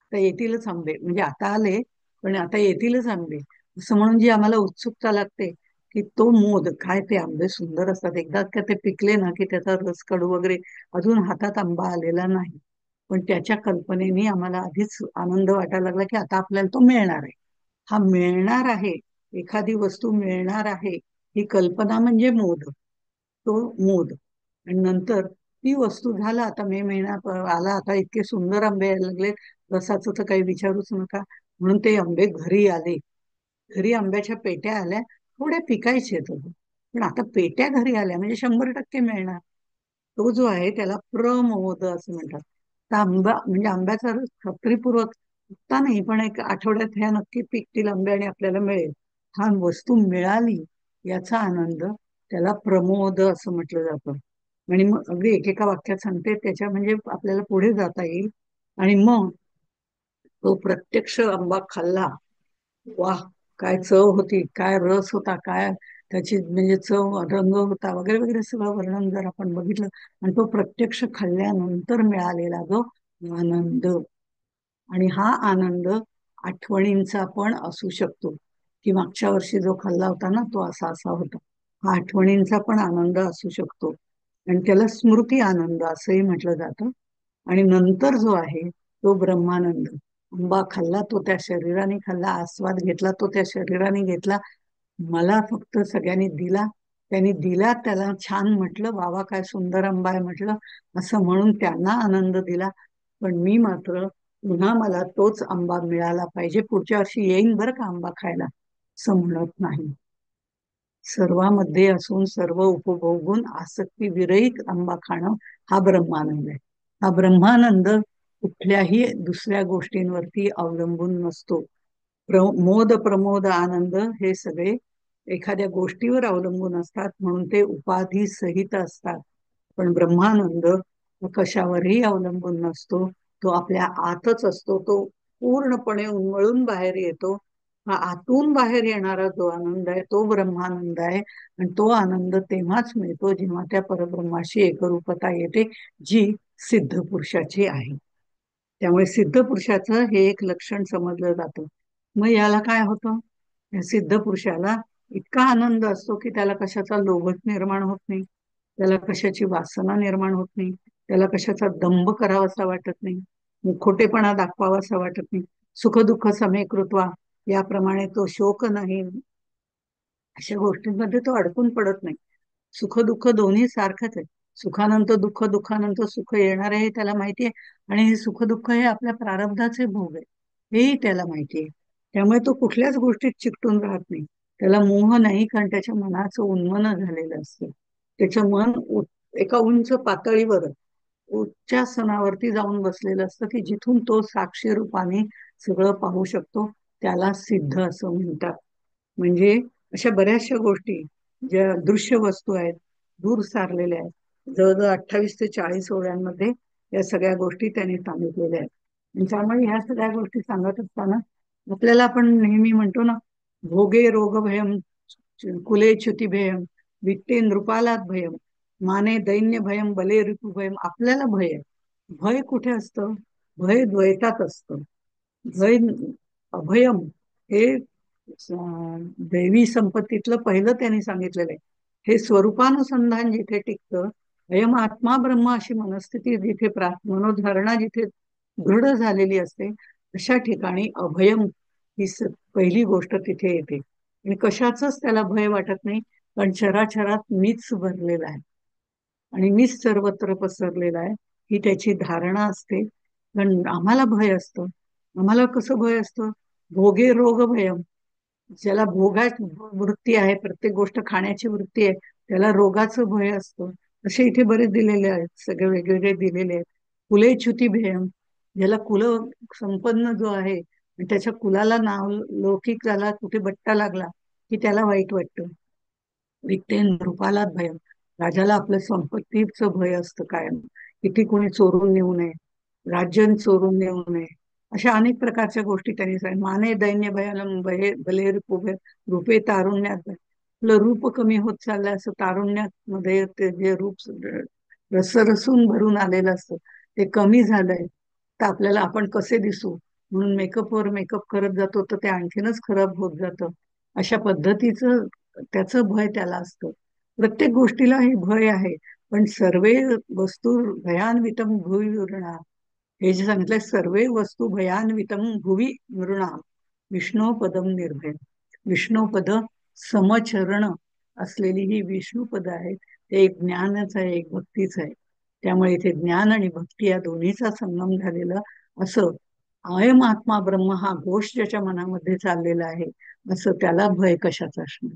आता येतीलच आंबे, म्हणजे आता आले पण आता येतीलच आंबे, असं म्हणून जी आम्हाला उत्सुकता लागते, की तो मोद काय, ते आंबे सुंदर असतात. एकदा का ते पिकले ना की त्याचा रस कडू वगैरे, अजून हातात आंबा आलेला नाही, पण त्याच्या कल्पनेने आम्हाला आधीच आनंद वाटायला लागला की आता आपल्याला तो मिळणार आहे. हा मिळणार आहे, एखादी वस्तू मिळणार आहे, ही कल्पना म्हणजे मोद. तो मोद. आणि नंतर ती वस्तू झाला, आता मे महिना आला, आता इतके सुंदर आंबे यायला लागले, रसाचं तर काही विचारूच नका. म्हणून ते आंबे घरी आले. घरी आंब्याच्या पेट्या आल्या, थोड्या पिकायचे अजून. पण आता पेट्या घरी आल्या म्हणजे 100% मिळणार. तो जो आहे त्याला प्रमोद असं म्हणतात. तर आंबा म्हणजे आंब्याचा रस खात्रीपूर्वक, आता नाही पण एक आठवड्यात ह्या नक्की पिकतील आंबे आणि आपल्याला मिळेल, हा वस्तू मिळाली याचा आनंद, त्याला प्रमोद असं म्हटलं जातं. आणि मग अगदी एकेका वाक्यात सांगते, त्याच्या म्हणजे आपल्याला पुढे जाता येईल. आणि मग तो प्रत्यक्ष आंबा खाल्ला, वाह, काय चव होती, काय रस होता, काय त्याची म्हणजे चव, रंग होता वगैरे वगैरे, सगळं वर्णन जर आपण बघितलं, आणि तो प्रत्यक्ष खाल्ल्यानंतर मिळालेला जो आनंद. आणि हा आनंद आठवणींचा पण असू शकतो, की मागच्या वर्षी जो खाल्ला होता ना तो असा असा होता. हा आठवणींचा पण आनंद असू शकतो, आणि त्याला स्मृती आनंद असंही म्हटलं जातं. आणि नंतर जो आहे तो ब्रह्मानंद. आंबा खाल्ला तो त्या शरीराने खाल्ला, आस्वाद घेतला तो त्या शरीराने घेतला. मला फक्त सगळ्यांनी दिला, त्यांनी दिला, त्याला छान म्हटलं, बाबा काय सुंदर आंबा आहे म्हटलं, असं म्हणून त्यांना आनंद दिला. पण मी मात्र पुन्हा मला तोच आंबा मिळाला पाहिजे, पुढच्या वर्षी येईन बरं का आंबा खायला, असं म्हणत नाही. सर्वांमध्ये असून सर्व उपभोगून आसक्ती विरहित आंबा खाणं, हा ब्रह्मानंद आहे. हा ब्रह्मानंद कुठल्याही दुसऱ्या गोष्टींवरती अवलंबून नसतो. मोद, प्रमोद, आनंद हे सगळे एखाद्या गोष्टीवर अवलंबून असतात, म्हणून ते उपाधी सहित असतात. पण ब्रह्मानंद कशावरही अवलंबून नसतो. तो आपल्या आतच असतो. तो पूर्णपणे उन्मळून बाहेर येतो. हा आतून बाहेर येणारा जो आनंद आहे तो ब्रह्मानंद आहे. आणि तो आनंद तेव्हाच मिळतो जेव्हा त्या परब्रह्माशी एकरूपता येते, जी सिद्ध पुरुषाची आहे. त्यामुळे सिद्ध पुरुषाचं हे एक लक्षण समजलं जातं. मग याला काय होतं, या सिद्ध पुरुषाला इतका आनंद असतो की त्याला कशाचा लोभच निर्माण होत नाही, त्याला कशाची वासना निर्माण होत नाही, त्याला कशाचा दंभ करावासा वाटत नाही, मुखोटेपणा दाखवावासा वाटत नाही. सुखदुःख समेकृत्वा, याप्रमाणे तो शोक नाही, अशा गोष्टींमध्ये तो अडकून पडत नाही. सुख दुःख दोन्ही सारखंच आहे. सुखानंतर दुःख, दुःखानंतर सुख येणार आहे हे त्याला माहिती आहे. आणि हे सुख दुःख हे आपल्या प्रारब्धाचे भोग आहे, हेही त्याला माहिती आहे. त्यामुळे तो कुठल्याच गोष्टीत चिकटून राहत नाही. त्याला मोह नाही, कारण त्याच्या मनाचं उन्मन झालेलं असतं. त्याचं मन एका उंच पातळीवर उच्चासनावरती जाऊन बसलेलं असतं की जिथून तो साक्षी रूपाने सगळं पाहू शकतो, त्याला सिद्ध असं म्हणतात. म्हणजे अशा बऱ्याचशा गोष्टी ज्या दृश्य वस्तू आहेत, दूर सारलेल्या आहेत, जवळजवळ 28 ते 40 ओव्यांमध्ये या सगळ्या गोष्टी त्यांनी सांगितलेल्या आहेत. आणि त्यामुळे ह्या सगळ्या गोष्टी सांगत असताना आपल्याला आपण नेहमी म्हणतो ना, भोगे रोग भयम, कुले च्युती भयम, वित्ते नृपालात भयम, माने दैन्य भयम, बले ऋतू भयम. आपल्याला भय आहे. भय कुठे असतं? भय द्वैतात असतं. भय, अभयम हे दैवी संपत्तीतलं पहिलं त्यांनी सांगितलेलं आहे. हे स्वरूपानुसंधान जिथे टिकतं, अयम आत्मा ब्रह्म अशी मनस्थिती जिथे मनोधारणा जिथे दृढ झालेली असते, अशा ठिकाणी अभयम ही पहिली गोष्ट तिथे येते. आणि कशाचंच त्याला भय वाटत नाही, कारण चराचरात मीच भरलेला आहे आणि मीच सर्वत्र पसरलेला आहे, ही त्याची धारणा असते. पण आम्हाला भय असतं. आम्हाला कसं भय असतं? भोगे रोग भयम. ज्याला भोगाची वृत्ती आहे, प्रत्येक गोष्ट खाण्याची वृत्ती आहे, त्याला रोगाचं भय असतं. असे इथे बरेच दिलेले आहेत, सगळे वेगवेगळे दिलेले आहेत. कुलेच्युती भयम, ज्याला कुल संपन्न जो आहे आणि त्याच्या कुलाला नाव लौकिक त्याला कुठे बट्टा लागला की त्याला वाईट वाटतं. वित्ते नृपाला भयम, राजाला आपल्या संपत्तीचं भय असतं कायम, किती कोणी चोरून नेऊ नये, राज्य चोरून नेऊ नये. अशा अनेक प्रकारच्या गोष्टी त्यांनी सांगितल्या. माने दैन्य भयालम भये भले रूपे तारुण्यात भय. आपलं रूप कमी होत चाललंय असं तारुण्यात मध्ये ते जे रूप रसरसून भरून आलेलं असतं ते कमी झालंय. तर आपल्याला आपण कसे दिसू म्हणून मेकअपवर मेकअप करत जातो, तर ते आणखीनच खराब होत जातं. अशा पद्धतीचं त्याचं भय त्याला असतं. प्रत्येक गोष्टीला हे भय आहे. पण सर्वे वस्तू भयान्वितम भुवि नृणाम, हे जे सांगितलंय, सर्वे वस्तू भयान्वितम भुवि नृणाम विष्णू पदम निर्भय. विष्णू पद समचरण असलेली ही विष्णू पद आहेत. ते एक ज्ञानच आहे, एक भक्तीच आहे. त्यामुळे इथे ज्ञान आणि भक्ती या दोन्हीचा संगम झालेला असं अयम आत्मा ब्रह्म हा घोष ज्याच्या मनामध्ये चाललेला आहे, असं त्याला भय कशाचा असणार?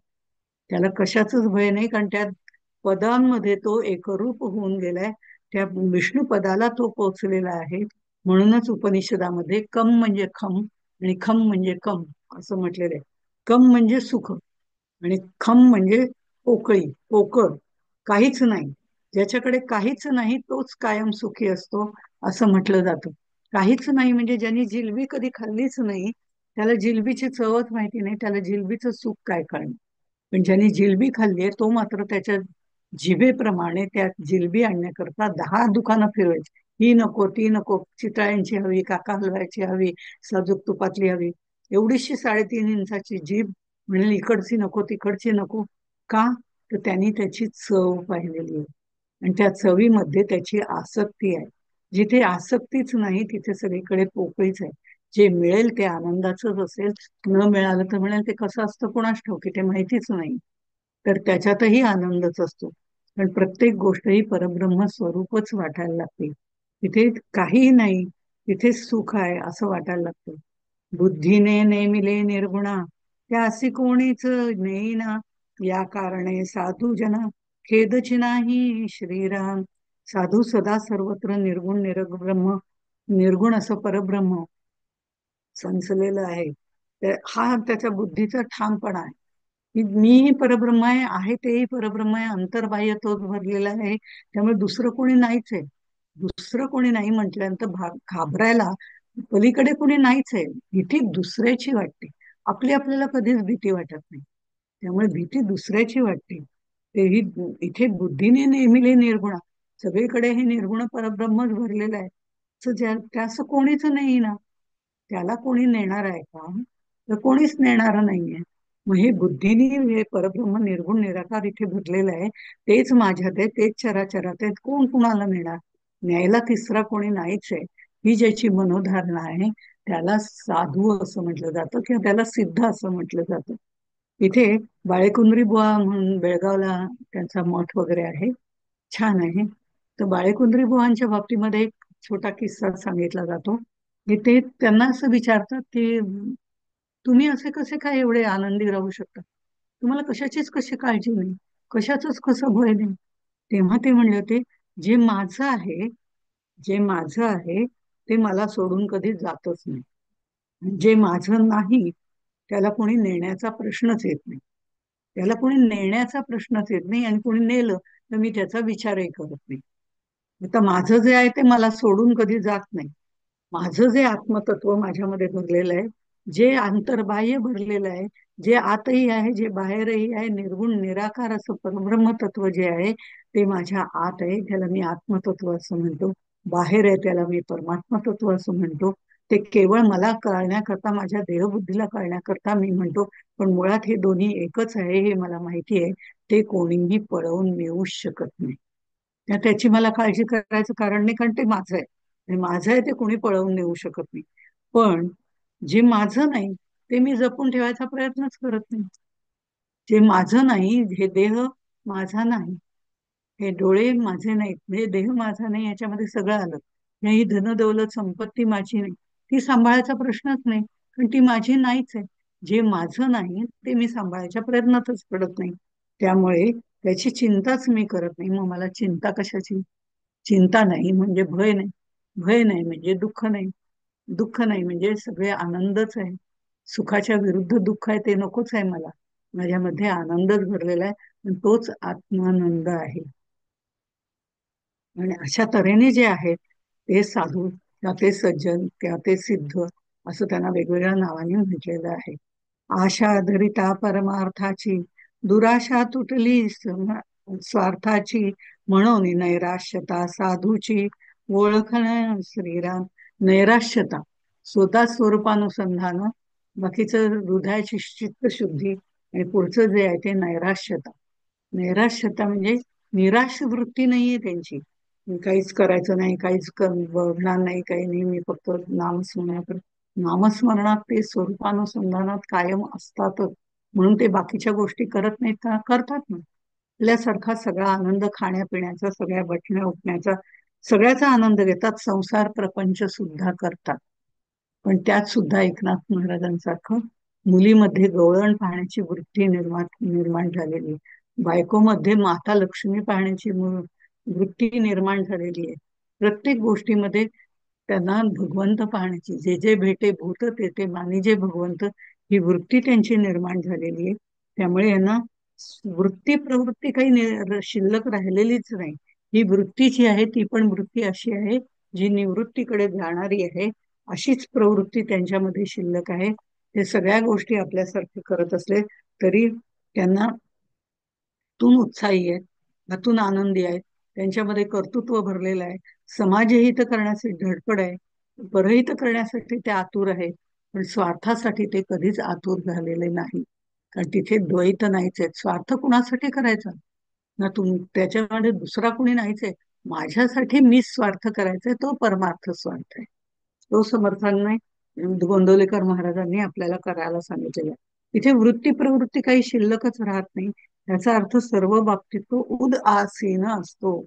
त्याला कशाचंच भय नाही, कारण त्या पदांमध्ये तो एकरूप होऊन गेलाय. त्या विष्णू पदाला तो पोचलेला आहे. म्हणूनच उपनिषदामध्ये कम म्हणजे खम आणि खम म्हणजे कम असं म्हटलेलं आहे. कम म्हणजे सुख आणि खम म्हणजे पोकळी, पोकळ, काहीच नाही. ज्याच्याकडे काहीच नाही तोच कायम सुखी असतो असं म्हटलं जातं. काहीच नाही म्हणजे ज्यांनी जिलबी कधी खाल्लीच नाही, त्याला जिलबीची चवच माहिती नाही, त्याला जिलबीचं सुख काय कळणार. पण ज्यांनी जिलबी खाल्ली आहे तो मात्र त्याच्या जिभेप्रमाणे त्या जिलबी आणण्याकरता 10 दुकानं फिरवायची. ही नको, ती नको, चितळ्यांची हवी, काका हलवायची हवी, साजूक तुपातली हवी. एवढीशी 3.5 इंचाची जीभ म्हणेल इकडची नको, तिकडची नको. का? तर त्यांनी त्याची चव पाहिलेली आहे आणि त्या चवीमध्ये त्याची आसक्ती आहे. जिथे आसक्तीच नाही तिथे सगळीकडे पोकळीच आहे. जे मिळेल ते आनंदाचंच असेल, न मिळालं तर म्हणेल ते कसं असतं कोणास ठाऊक, ते माहितीच नाही. तर त्याच्यातही आनंदच असतो. पण प्रत्येक गोष्ट ही परब्रह्म स्वरूपच वाटायला लागते. तिथे काही नाही, तिथे सुख आहे असं वाटायला लागतं. बुद्धीने नेमिले निर्गुणा, त्यासी कोणीच नेईना, या कारणे साधू जना खेदची नाही श्रीराम. साधू सदा सर्वत्र निर्गुण निरब्रह्म, निर्गुण असं परब्रह्म संचलेलं आहे. हा त्याच्या बुद्धीचा ठामपणा आहे की मी परब्रह्म आहे, तेही परब्रह्म आहे, अंतर्बाह्य तोच भरलेला आहे. त्यामुळे दुसरं कोणी नाहीच आहे. दुसरं कोणी नाही म्हटल्यानंतर घाबरायला पलीकडे कोणी नाहीच आहे. भीती दुसऱ्याची वाटते, आपली आपल्याला कधीच भीती वाटत नाही. त्यामुळे भीती दुसऱ्याची वाटते. तेही इथे बुद्धीने नेमिले निर्गुणा, सगळीकडे हे निर्गुण परब्रह्मच भरलेलं आहे. त्या असं कोणीच नाही ना. त्याला कोणी नेणार आहे का? तर कोणीच नेणार नाहीये. मग हे बुद्धीने हे परब्रह्म निर्गुण निराकार इथे भरलेलं आहे, तेच माझ्यात आहे, तेच चराचरात आहे, कोण कुणाला नेणार? न्यायला तिसरा कोणी नाहीच आहे. ही ज्याची मनोधारणा आहे त्याला साधू असं म्हटलं जातं किंवा त्याला सिद्ध असं म्हटलं जातं. इथे बाळेकुंद्री बुवा म्हणून बेळगावला त्यांचा मठ वगैरे आहे, छान आहे. तर बाळेकुंद्री बुवांच्या बाबतीमध्ये एक छोटा किस्सा सांगितला जातो. ते त्यांना असं विचारतात की तुम्ही असे कसे काय एवढे आनंदी राहू शकता? तुम्हाला कशाचीच कशी काळजी नाही, कशाचंच कसं भय नाही. तेव्हा ते म्हणले होते, जे माझं आहे, जे माझं आहे ते मला सोडून कधी जातच नाही. जे माझं नाही त्याला कोणी नेण्याचा प्रश्नच येत नाही. त्याला कोणी नेण्याचा प्रश्नच येत नाही, आणि कोणी नेलं तर मी त्याचा विचारही करत नाही. आता माझं जे आहे ते मला सोडून कधी जात नाही. माझं जे आत्मतत्व माझ्यामध्ये भरलेलं आहे, जे अंतर्बाह्य भरलेलं आहे, जे आतही आहे, जे बाहेरही आहे, निर्गुण निराकार असं परब्रह्म तत्व जे आहे ते माझ्या आत आहे, त्याला मी आत्मतत्व असं म्हणतो. बाहेर आहे त्याला मी परमात्मा तत्व असं म्हणतो. ते केवळ मला कळण्याकरता, माझ्या देहबुद्धीला कळण्याकरता मी म्हणतो, पण मुळात हे दोन्ही एकच आहे हे मला माहिती आहे. ते कोणीही पळवून नेऊच शकत नाही. त्याची मला काळजी करायचं कारण नाही, कारण ते माझं आहे. आणि माझं आहे ते कोणी पळवून नेऊ शकत नाही. पण जे माझं नाही ते मी जपून ठेवायचा प्रयत्नच करत नाही. जे माझं नाही, हे देह माझा नाही, हे डोळे माझे नाहीत, म्हणजे देह माझा नाही, याच्यामध्ये सगळं आलं. ही धन दौलत संपत्ती माझी नाही, ती सांभाळायचा प्रश्नच नाही, कारण ती माझी नाहीच आहे. जे माझं नाही ते मी सांभाळायच्या प्रयत्नातच पडत नाही. त्यामुळे त्याची चिंताच मी करत नाही. मग मला चिंता कशाची? चिंता नाही म्हणजे भय नाही, भय नाही म्हणजे दुःख नाही, दुःख नाही म्हणजे सगळे आनंदच आहे. सुखाच्या विरुद्ध दुःख आहे ते नकोच आहे मला. माझ्यामध्ये आनंदच भरलेला आहे, आणि तोच आत्मानंद आहे. आणि अशा तऱ्हेने जे आहेत ते साधू, किंवा ते सज्जन, किंवा ते सिद्ध, असं त्यांना वेगवेगळ्या नावाने म्हटलेलं आहे. आशा धरिता परमार्थाची, दुराशा तुटली स्वार्थाची, म्हणून नैराश्यता साधूची, ओळखण श्रीराम. नैराश्यता स्वतः स्वरूपानुसंधान, बाकीचं हृदयाची चित्तशुद्धी, आणि पुढचं जे आहे ते नैराश्यता. नैराश्यता म्हणजे निराश वृत्ती नाहीये त्यांची. काहीच करायचं नाही, काहीच बघणार नाही, काही नाही, मी फक्त नामस्मरणात, नामस्मरणात ते स्वरूपानुसंधानात कायम असतातच. म्हणून ते बाकीच्या गोष्टी करत नाहीत का? करतात ना. आपल्यासारखा सगळा आनंद, खाण्यापिण्याचा, सगळ्या बटण्या उठण्याचा, सगळ्याचा आनंद घेतात, संसार प्रपंच सुद्धा करतात. पण त्यात सुद्धा एकनाथ महाराजांसारखं मुलीमध्ये गवळण पाहण्याची वृत्ती निर्माण निर्माण झालेली आहे. बायकोमध्ये माता लक्ष्मी पाहण्याची वृत्ती निर्माण झालेली आहे. प्रत्येक गोष्टीमध्ये त्यांना भगवंत पाहण्याची, जे जे भेटे भूत ते ते मानी जे भगवंत, ही वृत्ती त्यांची निर्माण झालेली आहे. त्यामुळे यांना वृत्ती प्रवृत्ती काही शिल्लक राहिलेलीच नाही. ही वृत्ती जी आहे ती पण वृत्ती अशी आहे जी निवृत्तीकडे जाणारी आहे. अशीच प्रवृत्ती त्यांच्यामध्ये शिल्लक आहे. ते सगळ्या गोष्टी आपल्यासारखे करत असले तरी त्यांना आतून उत्साही आहेत, आतून आनंदी आहेत, त्यांच्यामध्ये कर्तृत्व भरलेलं आहे, समाजहित करण्यासाठी धडपड आहे, परहित करण्यासाठी ते आतुर आहेत. पण स्वार्थासाठी ते कधीच आतुर झालेले नाही, कारण तिथे द्वैत नाहीच आहे. स्वार्थ कुणासाठी करायचा? ना त्याच्यामध्ये दुसरा कोणी नाहीच आहे. माझ्यासाठी मीच स्वार्थ करायचा तो परमार्थ स्वार्थ आहे. तो समर्थांनी, गोंदवलेकर महाराजांनी आपल्याला करायला सांगितलेला आहे. तिथे वृत्ती प्रवृत्ती काही शिल्लकच राहत नाही. याचा अर्थ सर्व बाबतीत तो उदासीन असतो.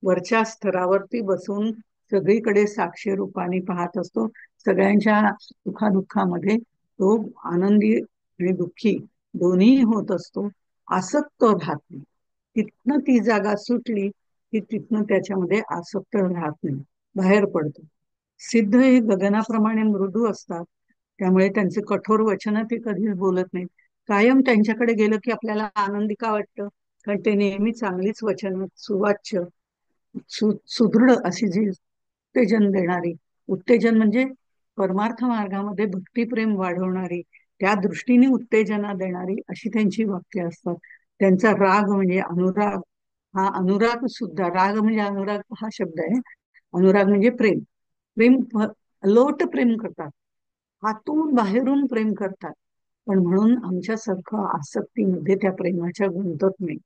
वरच्या स्तरावरती बसून सगळीकडे साक्षी रूपाने पाहत असतो. सगळ्यांच्या सुखादुःखामध्ये तो आनंदी आणि दुःखी दोन्ही होत असतो. आसक्त राहत नाही. तिथनं ती जागा सुटली की तिथनं त्याच्यामध्ये आसक्त राहत नाही, बाहेर पडतो. सिद्ध हे गगनाप्रमाणे मृदू असतात. त्यामुळे त्यांचे कठोर वचन ते कधीच बोलत नाहीत. कायम त्यांच्याकडे गेलं की आपल्याला आनंदी का वाटतं? कारण ते नेहमी चांगलीच वचन, सुवाच्य, सुदृढ अशी जी उत्तेजन देणारी, उत्तेजन म्हणजे परमार्थ मार्गामध्ये भक्तिप्रेम वाढवणारी, त्या दृष्टीने उत्तेजना देणारी अशी त्यांची वाक्य असतात. त्यांचा राग म्हणजे अनुराग. हा अनुराग सुद्धा, राग म्हणजे अनुराग हा शब्द आहे. अनुराग म्हणजे प्रेम. प्रेम लोट प्रेम करतात, आतून बाहेरून प्रेम करतात. पण म्हणून आमच्यासारखं आसक्तीमध्ये त्या प्रेमाच्या गुंतत नाही.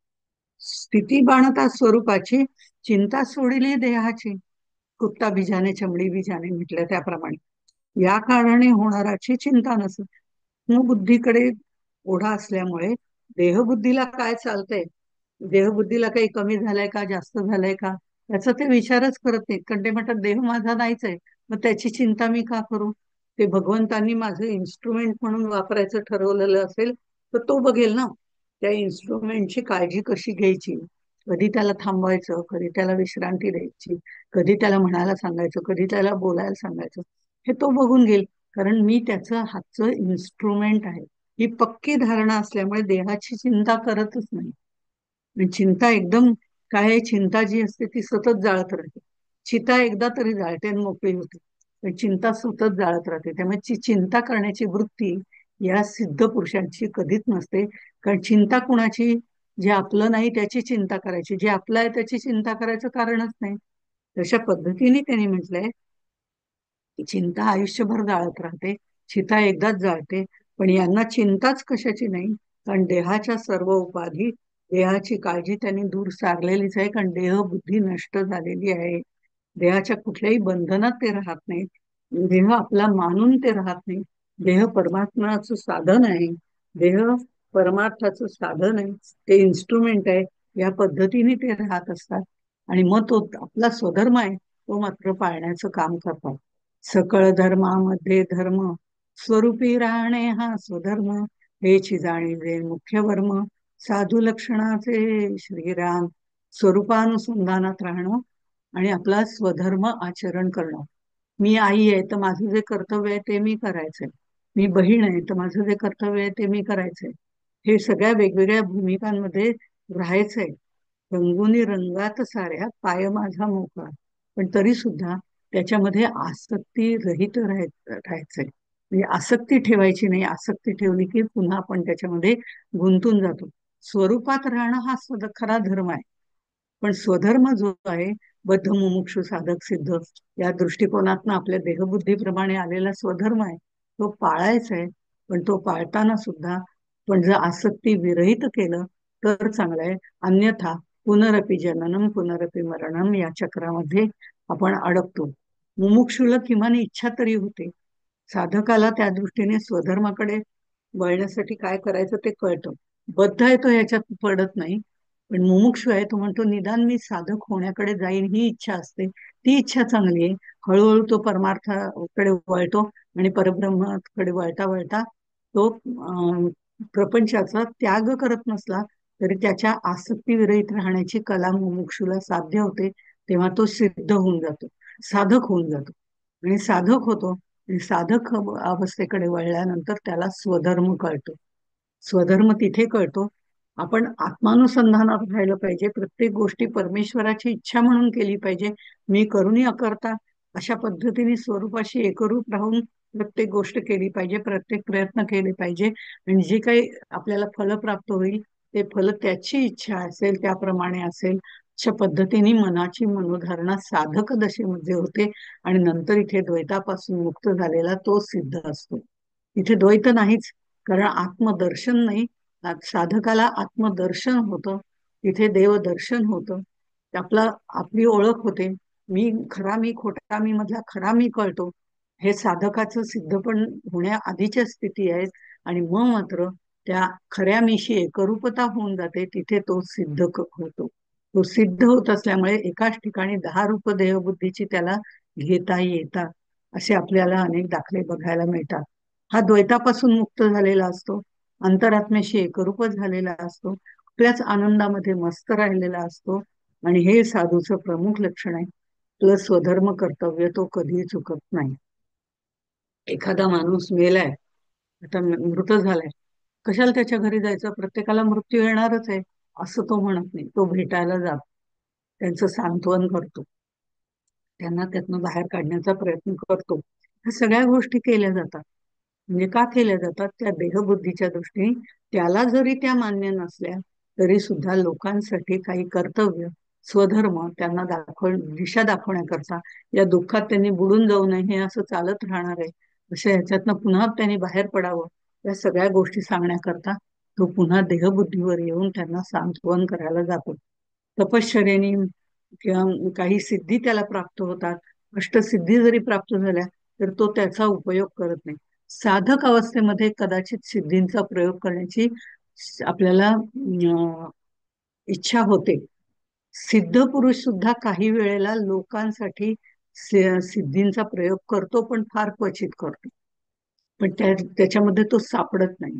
स्थिती बाणता स्वरूपाची, चिंता सोडिली देहाची, कुत्ता बीजाने चमडी बीजाने म्हटलं त्याप्रमाणे, या कारणाने होणाराची चिंता नसत. मग बुद्धीकडे ओढा असल्यामुळे देहबुद्धीला काय चालतंय, देहबुद्धीला काही कमी झालंय का, जास्त झालंय का, याचा ते विचारच करत नाहीत. कारण ते म्हणतात देह माझा नाहीच आहे, मग त्याची चिंता मी का करू? ते भगवंतांनी माझं इन्स्ट्रुमेंट म्हणून वापरायचं ठरवलेलं असेल तर तो बघेल ना, त्या इन्स्ट्रुमेंटची काळजी कशी घ्यायची, कधी त्याला थांबवायचं, कधी त्याला विश्रांती द्यायची, कधी त्याला म्हणायला सांगायचं, कधी त्याला बोलायला सांगायचं, हे तो बघून घेईल. कारण मी त्याचं हातचं इन्स्ट्रुमेंट आहे. ही पक्की धारणा असल्यामुळे देहाची चिंता करतच नाही. आणि चिंता एकदम, काय आहे, चिंता जी असते ती सतत जाळत राहते. चिता एकदा तरी जाळते आणि मोकळी होते, पण चिंता सतत जाळत राहते. त्यामुळे चिंता करण्याची वृत्ती या सिद्ध पुरुषांची कधीच नसते. कारण चिंता कुणाची? जे आपलं नाही त्याची चिंता करायची, जे आपलं आहे त्याची चिंता करायचं कारणच नाही. तशा पद्धतीने त्यांनी म्हटलंय की चिंता आयुष्यभर जाळत राहते, चिता एकदाच जाळते. पण यांना चिंताच कशाची नाही, कारण देहाच्या सर्व उपाधी, देहाची काळजी त्यांनी दूर सारलेलीच आहे. कारण देह बुद्धी नष्ट झालेली आहे. देहाच्या कुठल्याही बंधनात ते राहत नाही. देह आपला मानून ते राहत नाही. देह परमात्म्याचं साधन आहे. देह परमार्थाचं साधन आहे, ते इन्स्ट्रुमेंट आहे. या पद्धतीने ते राहत असतात. आणि मग तो आपला स्वधर्म आहे तो मात्र पाळण्याचं काम करतात. सकळ धर्मामध्ये धर्म, स्वरूपी राहणे हा स्वधर्म, हेची जाणीवे मुख्य वर्म, साधू लक्षणाचे श्रीराम, स्वरूपानुसंधानात राहणं आणि आपला स्वधर्म आचरण करणं. मी आई आहे तर माझं जे कर्तव्य आहे ते मी करायचंय. मी बहीण आहे तर माझं जे कर्तव्य आहे ते मी करायचंय. हे सगळ्या वेगवेगळ्या भूमिकांमध्ये राहायचंय. रंगुनी रंगात साऱ्या पाय माझा मोकळा, पण तरी सुद्धा त्याच्यामध्ये आसक्ती रहित राहायचंय. म्हणजे आसक्ती ठेवायची नाही. आसक्ती ठेवली की पुन्हा आपण त्याच्यामध्ये गुंतून जातो. स्वरूपात राहणं हा खरा धर्म आहे. पण स्वधर्म जो आहे, बद्ध मुमुक्षु साधक सिद्ध, या दृष्टिकोनातनं आपल्या देहबुद्धीप्रमाणे आलेला स्वधर्म आहे, तो पाळायचा आहे. पण तो पाळताना सुद्धा पण जर आसक्ती विरहित केलं तर चांगलं आहे. अन्यथा पुनरपि जननम पुनरपि मरणम या चक्रामध्ये आपण अडकतो. मुमुक्षुला किमान इच्छा तरी होते. साधकाला त्या दृष्टीने स्वधर्माकडे वळण्यासाठी काय करायचं ते कळतं. बद्ध आहे तो ह्याच्यात पडत नाही. पण मुमुक्षू आहे तो म्हणतो निदान मी साधक होण्याकडे जाईन ही इच्छा असते. ती इच्छा चांगली आहे. हळूहळू तो परमार्थाकडे वळतो आणि परब्रह्माकडे वळता वळता तो प्रपंचाचा त्याग करत नसला तरी त्याच्या आसक्ती विरहित राहण्याची कला मुमुक्षूला साध्य होते. तेव्हा तो सिद्ध होऊन जातो, साधक होऊन जातो. आणि साधक होतो आणि साधक अवस्थेकडे वळल्यानंतर त्याला स्वधर्म कळतो. स्वधर्म तिथे कळतो आपण आत्मानुसंधानात राहिलं पाहिजे. प्रत्येक गोष्टी परमेश्वराची इच्छा म्हणून केली पाहिजे. मी करूनही अकर्ता अशा पद्धतीने स्वरूपाशी एकरूप राहून प्रत्येक गोष्ट केली पाहिजे, प्रत्येक प्रयत्न केले पाहिजे. आणि जे काही आपल्याला फल प्राप्त होईल ते फल त्याची इच्छा असेल त्याप्रमाणे असेल. अशा पद्धतीने मनाची मनोधारणा साधक दशेमध्ये होते आणि नंतर इथे द्वैतापासून मुक्त झालेला तो सिद्ध असतो. इथे द्वैत नाहीच, कारण आत्मदर्शन नाही. साधकाला आत्मदर्शन होतं, तिथे देवदर्शन होतं. आपला आपली ओळख होते. मी खरा मी खोटा मी मधला खरा मी कळतो. हे साधकाचं सिद्ध पण होण्याआधीच्या स्थिती आहेत. आणि मग मात्र त्या खऱ्या मीशी एकरूपता होऊन जाते. तिथे तो सिद्ध होतो. तो सिद्ध होत असल्यामुळे एकाच ठिकाणी 10 रूप देहबुद्धीची त्याला घेता येतात. असे आपल्याला अनेक दाखले बघायला मिळतात. हा द्वैतापासून मुक्त झालेला असतो, अंतरात्म्याशी एकरूपच झालेला असतो, आपल्याच आनंदामध्ये मस्त राहिलेला असतो. आणि हे साधूचं प्रमुख लक्षण आहे. प्लस स्वधर्म कर्तव्य तो कधीही चुकत नाही. एखादा माणूस मेलाय, आता मृत झालाय, कशाला त्याच्या घरी जायचं? प्रत्येकाला मृत्यू येणारच आहे असं तो म्हणत नाही. तो भेटायला जातो, त्यांचं सांत्वन करतो, त्यांना त्यातनं बाहेर काढण्याचा प्रयत्न करतो. ह्या सगळ्या गोष्टी केल्या जातात. म्हणजे का केल्या जातात? त्या देहबुद्धीच्या दृष्टीने. त्याला जरी त्या मान्य नसल्या तरी सुद्धा लोकांसाठी काही कर्तव्य, स्वधर्म त्यांना दिशा दाखवण्याकरता, या दुःखात त्यांनी बुडून जाऊ नये, हे असं चालत राहणार आहे अशा ह्याच्यातनं पुन्हा त्यांनी बाहेर पडावं, या सगळ्या गोष्टी सांगण्याकरता तो पुन्हा देहबुद्धीवर येऊन त्यांना सांत्वन करायला जातो. तपश्चर्याने किंवा काही सिद्धी त्याला प्राप्त होतात. अष्टसिद्धी जरी प्राप्त झाल्या तर तो त्याचा उपयोग करत नाही. साधक अवस्थेमध्ये कदाचित सिद्धींचा प्रयोग करण्याची आपल्याला इच्छा होते. सिद्ध पुरुष सुद्धा काही वेळेला लोकांसाठी सिद्धींचा प्रयोग करतो, पण फार क्वचित करतो. पण त्याच्यामध्ये तो सापडत नाही.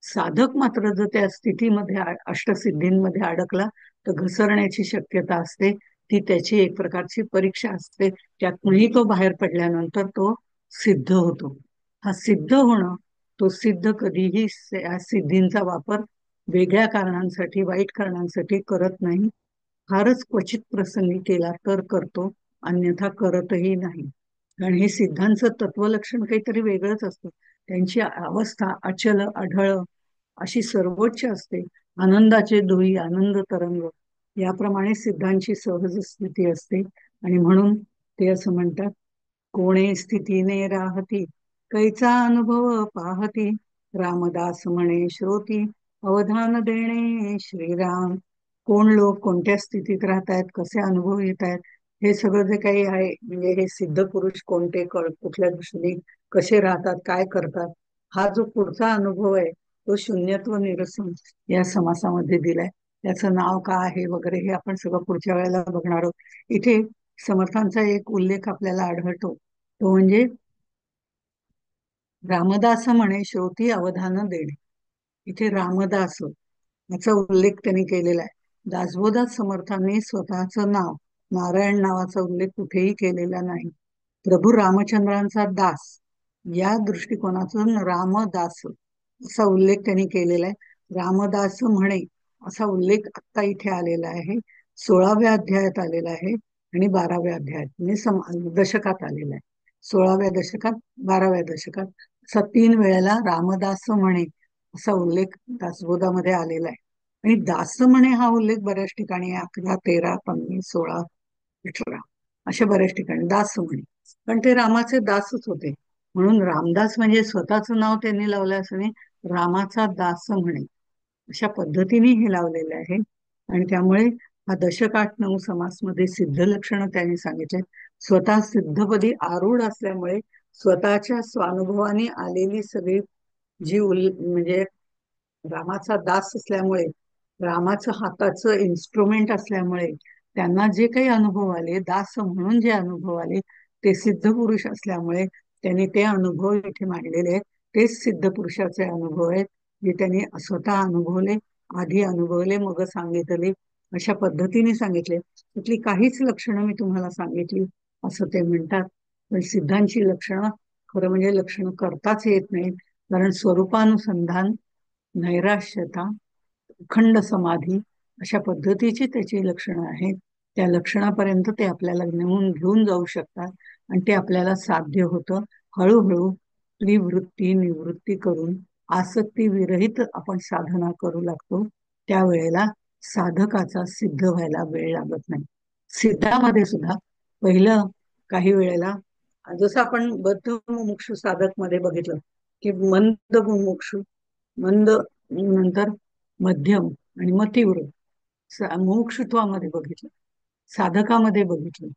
साधक मात्र जर त्या स्थितीमध्ये अष्टसिद्धींमध्ये अडकला तर घसरण्याची शक्यता असते. ती त्याची एक प्रकारची परीक्षा असते. त्यातूनही तो बाहेर पडल्यानंतर तो सिद्ध होतो. हा सिद्ध होणं, तो सिद्ध कधीही या सिद्धींचा वापर वेगळ्या कारणांसाठी, वाईट कारणांसाठी करत नाही. फारच क्वचित प्रसंगी केला तर करतो, अन्यथा करतही नाही. कारण हे सिद्धांचं तत्वलक्षण काहीतरी वेगळंच असतं. त्यांची अवस्था अचल अढळ अशी सर्वोच्च असते. आनंदाचे दुही आनंद तरंग याप्रमाणे सिद्धांची सहज स्थिती असते. आणि म्हणून ते असं म्हणतात, कोणे स्थितीने राहती कैचा अनुभव पाहती, रामदास म्हणे श्रोती अवधान देणे श्रीराम. कोण लोक कोणत्या स्थितीत राहतायत, कसे अनुभव येत आहेत, हे सगळं जे काही आहे, म्हणजे हे सिद्ध पुरुष कोणते, कुठल्या दृष्टीने कसे राहतात, काय करतात, हा जो पुढचा अनुभव आहे तो शून्यत्व निरसन या समासामध्ये दिलाय. त्याचं नाव काय आहे वगैरे हे आपण सगळं पुढच्या वेळेला बघणार आहोत. इथे समर्थांचा एक उल्लेख आपल्याला आढळतो, तो म्हणजे रामदास म्हणे श्रोती अवधान देणे. इथे रामदास याचा उल्लेख त्यांनी केलेला आहे. दासबोधात समर्थांनी स्वतःचं नाव, नारायण नावाचा उल्लेख कुठेही केलेला नाही. प्रभू रामचंद्रांचा दास या दृष्टिकोनातून रामदास असा उल्लेख त्यांनी केलेला आहे. रामदास म्हणे असा उल्लेख आता इथे आलेला आहे. 16व्या अध्यायात आलेला आहे आणि 12व्या अध्यायात म्हणजे दशकात आलेला आहे. 16व्या दशकात, 12व्या दशकात असा 3 वेळेला रामदास म्हणे असा उल्लेख दासबोधामध्ये आलेला आहे. आणि दास म्हणे हा उल्लेख बऱ्याच ठिकाणी आहे. 11, 13, 15, 16, 18 अशा बऱ्याच ठिकाणी दास म्हणे. पण ते रामाचे दासच होते. म्हणून रामदास म्हणजे स्वतःचं नाव त्यांनी लावलं असं नाही, रामाचा दास म्हणे अशा पद्धतीने हे लावलेले आहे. आणि त्यामुळे हा दशक 8-9 समासमध्ये सिद्ध लक्षणं त्यांनी सांगितले. स्वतः सिद्धपदी आरूढ असल्यामुळे स्वतःच्या स्वानुभवाने आलेली सगळी जी म्हणजे रामाचा दास असल्यामुळे, रामाचं हाताचं इन्स्ट्रुमेंट असल्यामुळे त्यांना जे काही अनुभव आले, दास म्हणून जे अनुभव आले ते सिद्ध पुरुष असल्यामुळे त्यांनी ते अनुभव इथे मांडलेले आहेत. तेच सिद्ध पुरुषाचे अनुभव आहेत, जे त्यांनी स्वतः अनुभवले, आधी अनुभवले, मग सांगितले, अशा पद्धतीने सांगितले. त्यातली काहीच लक्षणं मी तुम्हाला सांगितली असं ते म्हणतात. पण सिद्धांची लक्षणं खरं म्हणजे लक्षणं करताच येत नाहीत. कारण स्वरूपानुसंधान, नैराश्यता, अखंड समाधी अशा पद्धतीची त्याची लक्षणं आहेत. त्या लक्षणापर्यंत ते आपल्याला घेऊन जाऊ शकतात आणि ते आपल्याला साध्य होतं. हळूहळू त्रिवृत्ती निवृत्ती करून आसक्ती विरहित आपण साधना करू लागतो. त्यावेळेला साधकाचा सिद्ध व्हायला वेळ लागत नाही. सिद्धामध्ये सुद्धा पहिलं काही वेळेला जसं आपण बद्ध मुमुक्षु साधक मध्ये बघितलं की मंद मुमुक्षु, मंद नंतर मध्यम आणि मग तीव्र, मुमुक्षुत्वामध्ये बघितलं, साधकामध्ये बघितलं.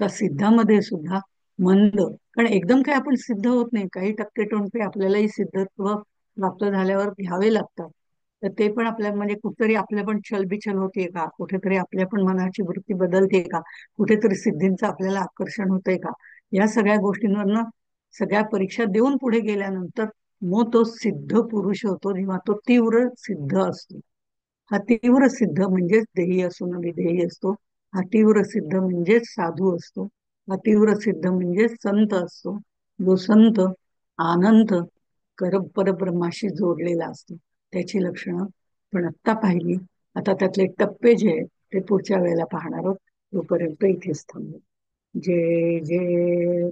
तर सिद्धामध्ये सुद्धा मंद, कारण एकदम काही आपण सिद्ध होत नाही. काही टक्के आपल्यालाही सिद्धत्व प्राप्त झाल्यावर घ्यावे लागतात. तर ते पण आपल्या म्हणजे कुठेतरी आपल्या पण छलबिछल होते का, कुठेतरी आपल्या पण मनाची वृत्ती बदलते का, कुठेतरी सिद्धींचं आपल्याला आकर्षण होतंय का, या सगळ्या गोष्टींवरनं सगळ्या परीक्षा देऊन पुढे गेल्यानंतर मग तो सिद्ध पुरुष होतो, जेव्हा तो तीव्र सिद्ध असतो. हा तीव्र सिद्ध म्हणजेच देही असून विदेही असतो. हा तीव्र सिद्ध म्हणजेच साधू असतो. हा तीव्र सिद्ध म्हणजेच संत असतो. जो संत आनंद परब्रह्माशी जोडलेला असतो. त्याची लक्षणं पण आत्ता पाहिली. आता त्यातले टप्पे जे आहेत ते पुढच्या वेळेला पाहणार आहोत. तोपर्यंत इथेच थांबू. जय जय